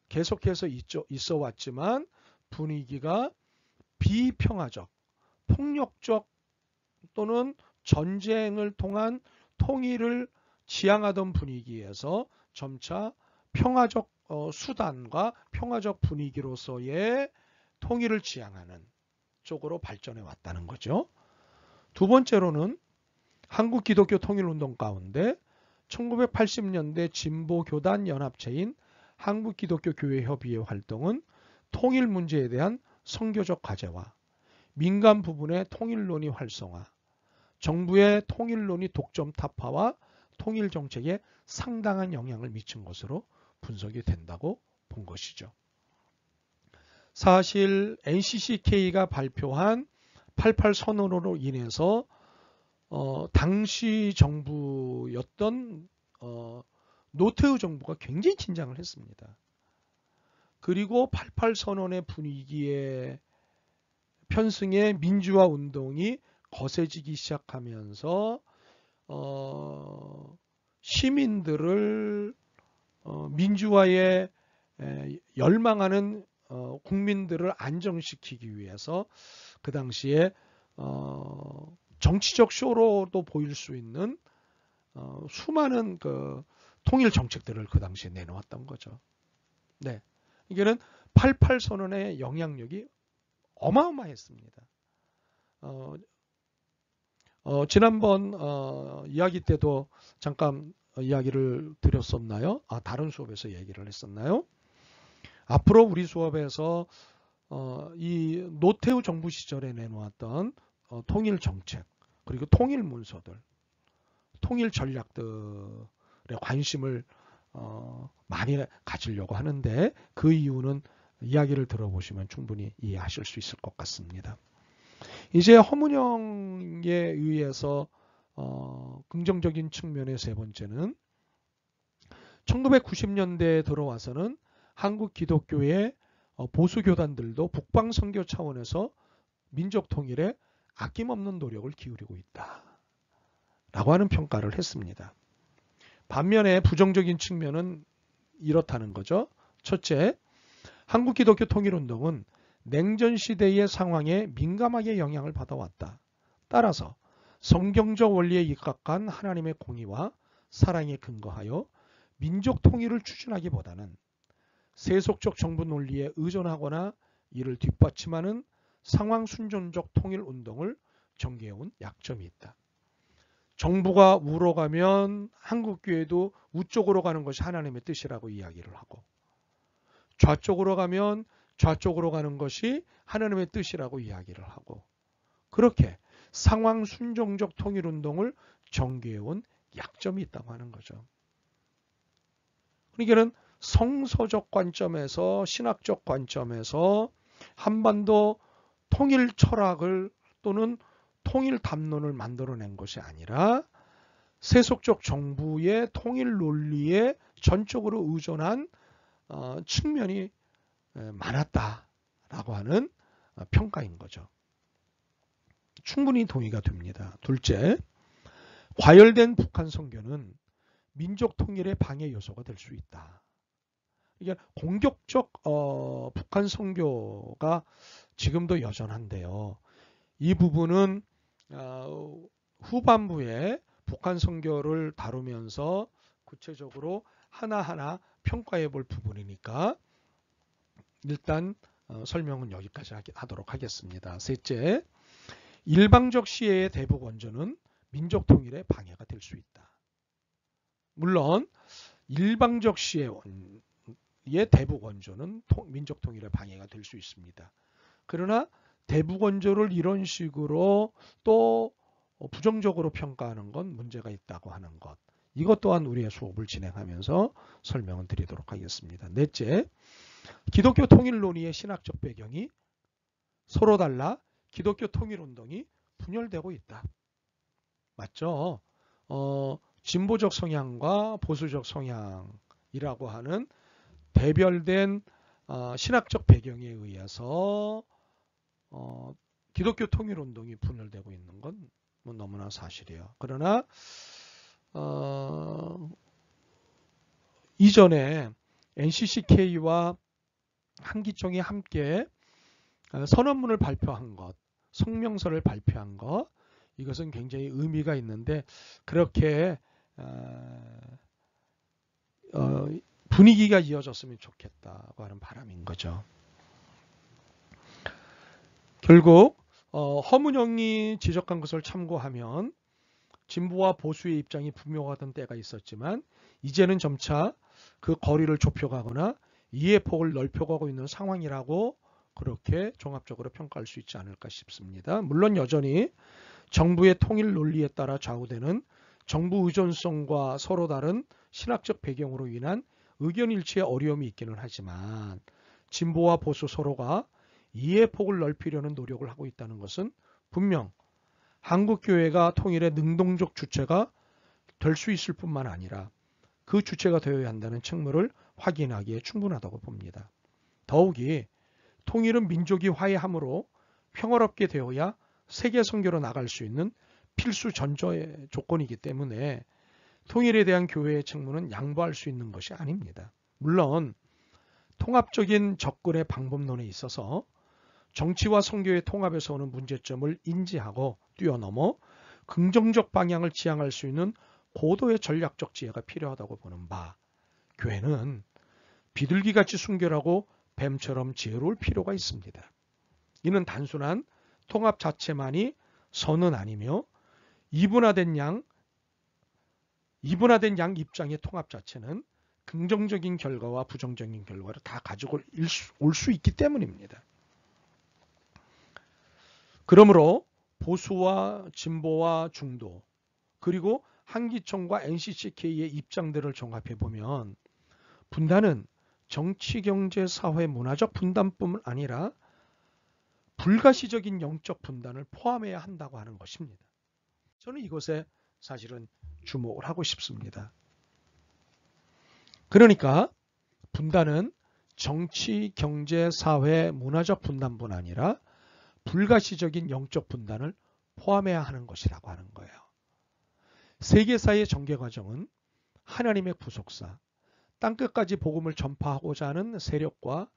계속해서 있어 왔지만 분위기가 비평화적, 폭력적 또는 전쟁을 통한 통일을 지향하던 분위기에서 점차 평화적 수단과 평화적 분위기로서의 통일을 지향하는 쪽으로 발전해 왔다는 거죠. 두 번째로는 한국 기독교 통일운동 가운데 1980년대 진보교단 연합체인 한국기독교교회협의회 활동은 통일 문제에 대한 선교적 과제와 민간 부분의 통일론이 활성화, 정부의 통일론이 독점 타파와 통일 정책에 상당한 영향을 미친 것으로 분석이 된다고 본 것이죠. 사실 NCCK가 발표한 88 선언으로 인해서 당시 정부였던 노태우 정부가 굉장히 긴장을 했습니다. 그리고 88 선언의 분위기에 편승해 민주화 운동이 거세지기 시작하면서 시민들을 민주화에 열망하는 국민들을 안정시키기 위해서 그 당시에 정치적 쇼로도 보일 수 있는 수많은 그 통일 정책들을 그 당시에 내놓았던 거죠. 네, 이게는 88 선언의 영향력이 어마어마했습니다. 지난번 이야기 때도 잠깐 이야기를 드렸었나요? 다른 수업에서 얘기를 했었나요? 앞으로 우리 수업에서 이 노태우 정부 시절에 내놓았던 통일 정책 그리고 통일 문서들, 통일 전략들에 관심을 많이 가지려고 하는데 그 이유는 이야기를 들어보시면 충분히 이해하실 수 있을 것 같습니다. 이제 허문영에 의해서 긍정적인 측면의 세 번째는 1990년대에 들어와서는 한국 기독교의 보수교단들도 북방선교 차원에서 민족 통일에 아낌없는 노력을 기울이고 있다 라고 하는 평가를 했습니다. 반면에 부정적인 측면은 이렇다는 거죠. 첫째, 한국 기독교 통일운동은 냉전 시대의 상황에 민감하게 영향을 받아왔다. 따라서 성경적 원리에 입각한 하나님의 공의와 사랑에 근거하여 민족 통일을 추진하기보다는 세속적 정부 논리에 의존하거나 이를 뒷받침하는 상황 순전적 통일 운동을 전개해온 약점이 있다. 정부가 우로 가면 한국교회도 우쪽으로 가는 것이 하나님의 뜻이라고 이야기를 하고, 좌쪽으로 가면 좌쪽으로 가는 것이 하나님의 뜻이라고 이야기를 하고, 그렇게 상황 순종적 통일운동을 전개해온 약점이 있다고 하는 거죠. 그러니까는 성서적 관점에서, 신학적 관점에서 한반도 통일 철학을 또는 통일 담론을 만들어낸 것이 아니라 세속적 정부의 통일 논리에 전적으로 의존한 측면이 많았다라고 하는 평가인 거죠. 충분히 동의가 됩니다. 둘째, 과열된 북한 선교는 민족 통일의 방해 요소가 될 수 있다. 이게 공격적 북한 선교가 지금도 여전한데요. 이 부분은 후반부에 북한 선교를 다루면서 구체적으로 하나하나 평가해 볼 부분이니까 일단 설명은 여기까지 하도록 하겠습니다. 셋째, 일방적 시해의 대북 원조는 민족 통일에 방해가 될 수 있다. 물론 일방적 시해의 대북 원조는 민족 통일에 방해가 될 수 있습니다. 그러나 대북 원조를 이런 식으로 또 부정적으로 평가하는 건 문제가 있다고 하는 것. 이것 또한 우리의 수업을 진행하면서 설명을 드리도록 하겠습니다. 넷째, 기독교 통일 논의의 신학적 배경이 서로 달라 기독교 통일 운동이 분열되고 있다. 맞죠? 진보적 성향과 보수적 성향이라고 하는 대별된 신학적 배경에 의해서 기독교 통일 운동이 분열되고 있는 건 뭐 너무나 사실이에요. 그러나 이전에 NCCK와 한기총이 함께 선언문을 발표한 것, 성명서를 발표한 것, 이것은 굉장히 의미가 있는데 그렇게 분위기가 이어졌으면 좋겠다고 하는 바람인 거죠. 결국 허문영이 지적한 것을 참고하면 진보와 보수의 입장이 분명하던 때가 있었지만 이제는 점차 그 거리를 좁혀가거나 이해 폭을 넓혀가고 있는 상황이라고 그렇게 종합적으로 평가할 수 있지 않을까 싶습니다. 물론 여전히 정부의 통일 논리에 따라 좌우되는 정부 의존성과 서로 다른 신학적 배경으로 인한 의견 일치의 어려움이 있기는 하지만 진보와 보수 서로가 이해 폭을 넓히려는 노력을 하고 있다는 것은 분명 한국교회가 통일의 능동적 주체가 될 수 있을 뿐만 아니라 그 주체가 되어야 한다는 책무를 확인하기에 충분하다고 봅니다. 더욱이 통일은 민족이 화해함으로 평화롭게 되어야 세계 선교로 나갈 수 있는 필수 전제 조건이기 때문에 통일에 대한 교회의 책무는 양보할 수 있는 것이 아닙니다. 물론 통합적인 접근의 방법론에 있어서 정치와 선교의 통합에서 오는 문제점을 인지하고 뛰어넘어 긍정적 방향을 지향할 수 있는 고도의 전략적 지혜가 필요하다고 보는 바, 교회는 비둘기같이 순결하고 뱀처럼 지혜로울 필요가 있습니다. 이는 단순한 통합 자체만이 선은 아니며 이분화된 양 입장의 통합 자체는 긍정적인 결과와 부정적인 결과를 다 가지고 올 수 있기 때문입니다. 그러므로 보수와 진보와 중도 그리고 한기총과 NCCK의 입장들을 종합해보면 분단은 정치, 경제, 사회, 문화적 분단뿐만 아니라 불가시적인 영적 분단을 포함해야 한다고 하는 것입니다. 저는 이것에 사실은 주목을 하고 싶습니다. 그러니까 분단은 정치, 경제, 사회, 문화적 분단뿐 아니라 불가시적인 영적 분단을 포함해야 하는 것이라고 하는 거예요. 세계사의 전개 과정은 하나님의 구속사, 땅끝까지 복음을 전파하고자 하는 세력과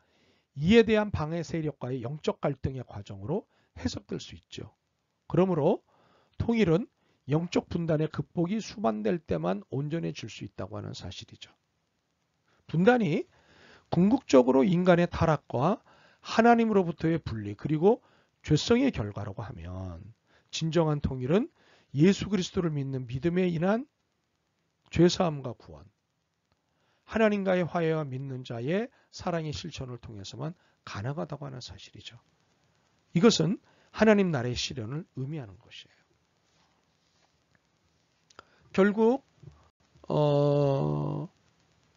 이에 대한 방해 세력과의 영적 갈등의 과정으로 해석될 수 있죠. 그러므로 통일은 영적 분단의 극복이 수반될 때만 온전해질 수 있다고 하는 사실이죠. 분단이 궁극적으로 인간의 타락과 하나님으로부터의 분리 그리고 죄성의 결과라고 하면 진정한 통일은 예수 그리스도를 믿는 믿음에 인한 죄사함과 구원, 하나님과의 화해와 믿는 자의 사랑의 실천을 통해서만 가능하다고 하는 사실이죠. 이것은 하나님 나라의 실현을 의미하는 것이에요. 결국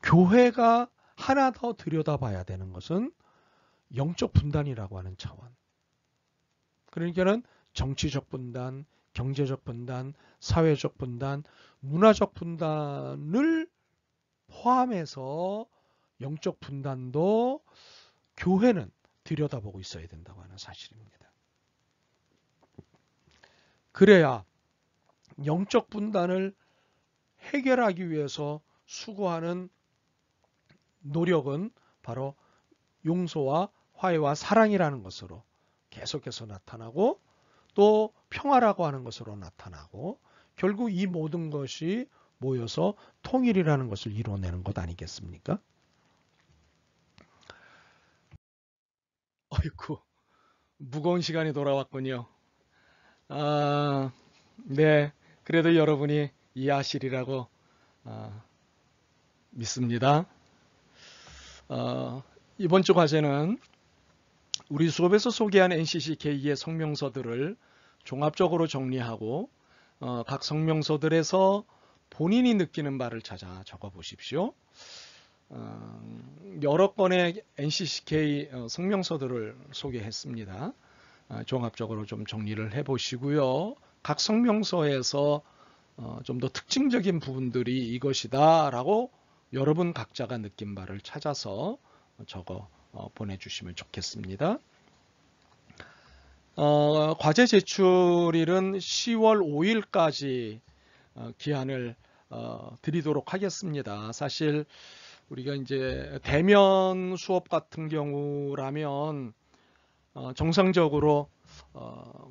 교회가 하나 더 들여다봐야 되는 것은 영적 분단이라고 하는 차원. 그러니까는 정치적 분단, 경제적 분단, 사회적 분단, 문화적 분단을 포함해서 영적 분단도 교회는 들여다보고 있어야 된다고 하는 사실입니다. 그래야 영적 분단을 해결하기 위해서 수고하는 노력은 바로 용서와 화해와 사랑이라는 것으로 계속해서 나타나고 또 평화라고 하는 것으로 나타나고 결국 이 모든 것이 모여서 통일이라는 것을 이뤄내는 것 아니겠습니까? 어이쿠, 무거운 시간이 돌아왔군요. 네, 그래도 여러분이 이해하시리라고 믿습니다. 이번 주 과제는 우리 수업에서 소개한 NCCK의 성명서들을 종합적으로 정리하고 각 성명서들에서 본인이 느끼는 바를 찾아 적어 보십시오. 여러 건의 NCCK 성명서들을 소개했습니다. 종합적으로 좀 정리를 해보시고요. 각 성명서에서 좀 더 특징적인 부분들이 이것이다 라고 여러분 각자가 느낀 바를 찾아서 적어 보내주시면 좋겠습니다. 과제 제출일은 10월 5일까지 기한을 드리도록 하겠습니다. 사실 우리가 이제 대면 수업 같은 경우라면 정상적으로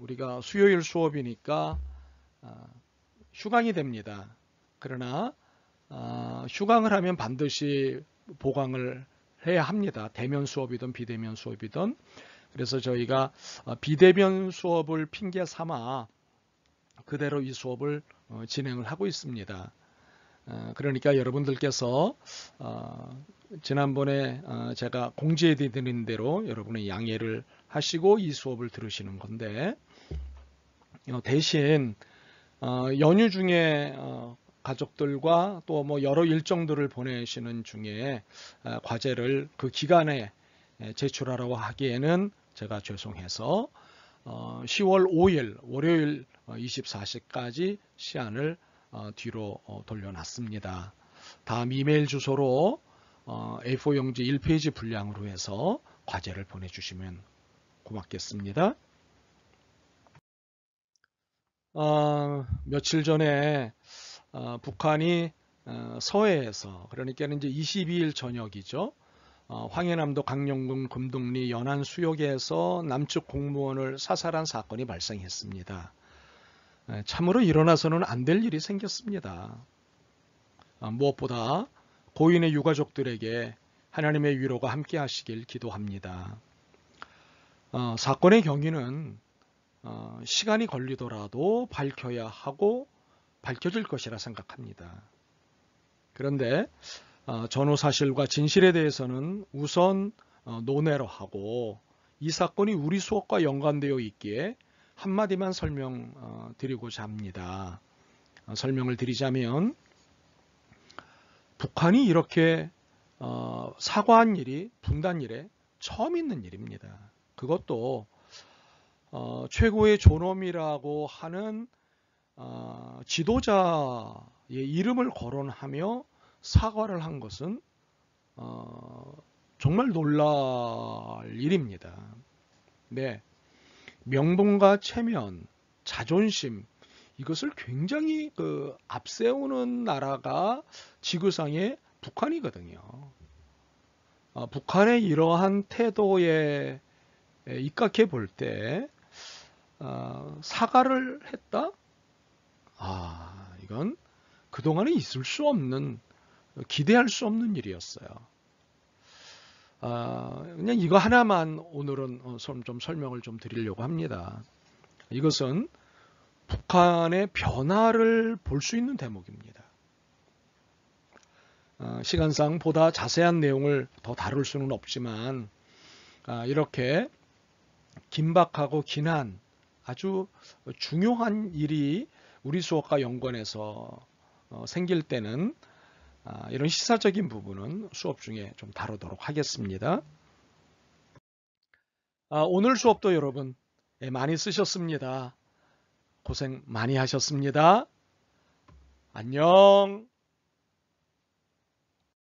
우리가 수요일 수업이니까 휴강이 됩니다. 그러나 휴강을 하면 반드시 보강을 해야 합니다. 대면 수업이든 비대면 수업이든. 그래서 저희가 비대면 수업을 핑계 삼아 그대로 이 수업을 진행을 하고 있습니다. 그러니까 여러분들께서 지난번에 제가 공지해 드린 대로 여러분의 양해를 하시고 이 수업을 들으시는 건데, 대신 연휴 중에 가족들과 또 뭐 여러 일정들을 보내시는 중에 과제를 그 기간에 제출하라고 하기에는 제가 죄송해서 10월 5일 월요일 24시까지 시한을 뒤로 돌려놨습니다. 다음 이메일 주소로 A4 용지 1페이지 분량으로 해서 과제를 보내주시면 고맙겠습니다. 며칠 전에 북한이 서해에서, 그러니까 이제 22일 저녁이죠. 황해남도 강령군 금둥리 연안 수역에서 남측 공무원을 사살한 사건이 발생했습니다. 참으로 일어나서는 안 될 일이 생겼습니다. 무엇보다 고인의 유가족들에게 하나님의 위로가 함께 하시길 기도합니다. 사건의 경위는 시간이 걸리더라도 밝혀야 하고 밝혀질 것이라 생각합니다. 그런데 전후 사실과 진실에 대해서는 우선 논외로 하고, 이 사건이 우리 수업과 연관되어 있기에 한마디만 설명드리고자 합니다. 설명을 드리자면, 북한이 이렇게 사과한 일이 분단 이래 처음 있는 일입니다. 그것도 최고의 존엄이라고 하는 지도자의 이름을 거론하며 사과를 한 것은 정말 놀랄 일입니다. 네, 명분과 체면, 자존심, 이것을 굉장히 앞세우는 나라가 지구상에 북한이거든요. 북한의 이러한 태도에 입각해 볼 때 사과를 했다? 이건 그동안에 있을 수 없는, 기대할 수 없는 일이었어요. 그냥 이거 하나만 오늘은 좀 설명을 좀 드리려고 합니다. 이것은 북한의 변화를 볼 수 있는 대목입니다. 시간상 보다 자세한 내용을 더 다룰 수는 없지만, 이렇게 긴박하고 긴한 아주 중요한 일이 우리 수업과 연관해서 생길 때는 이런 시사적인 부분은 수업 중에 좀 다루도록 하겠습니다. 오늘 수업도 여러분 많이 쓰셨습니다. 고생 많이 하셨습니다. 안녕.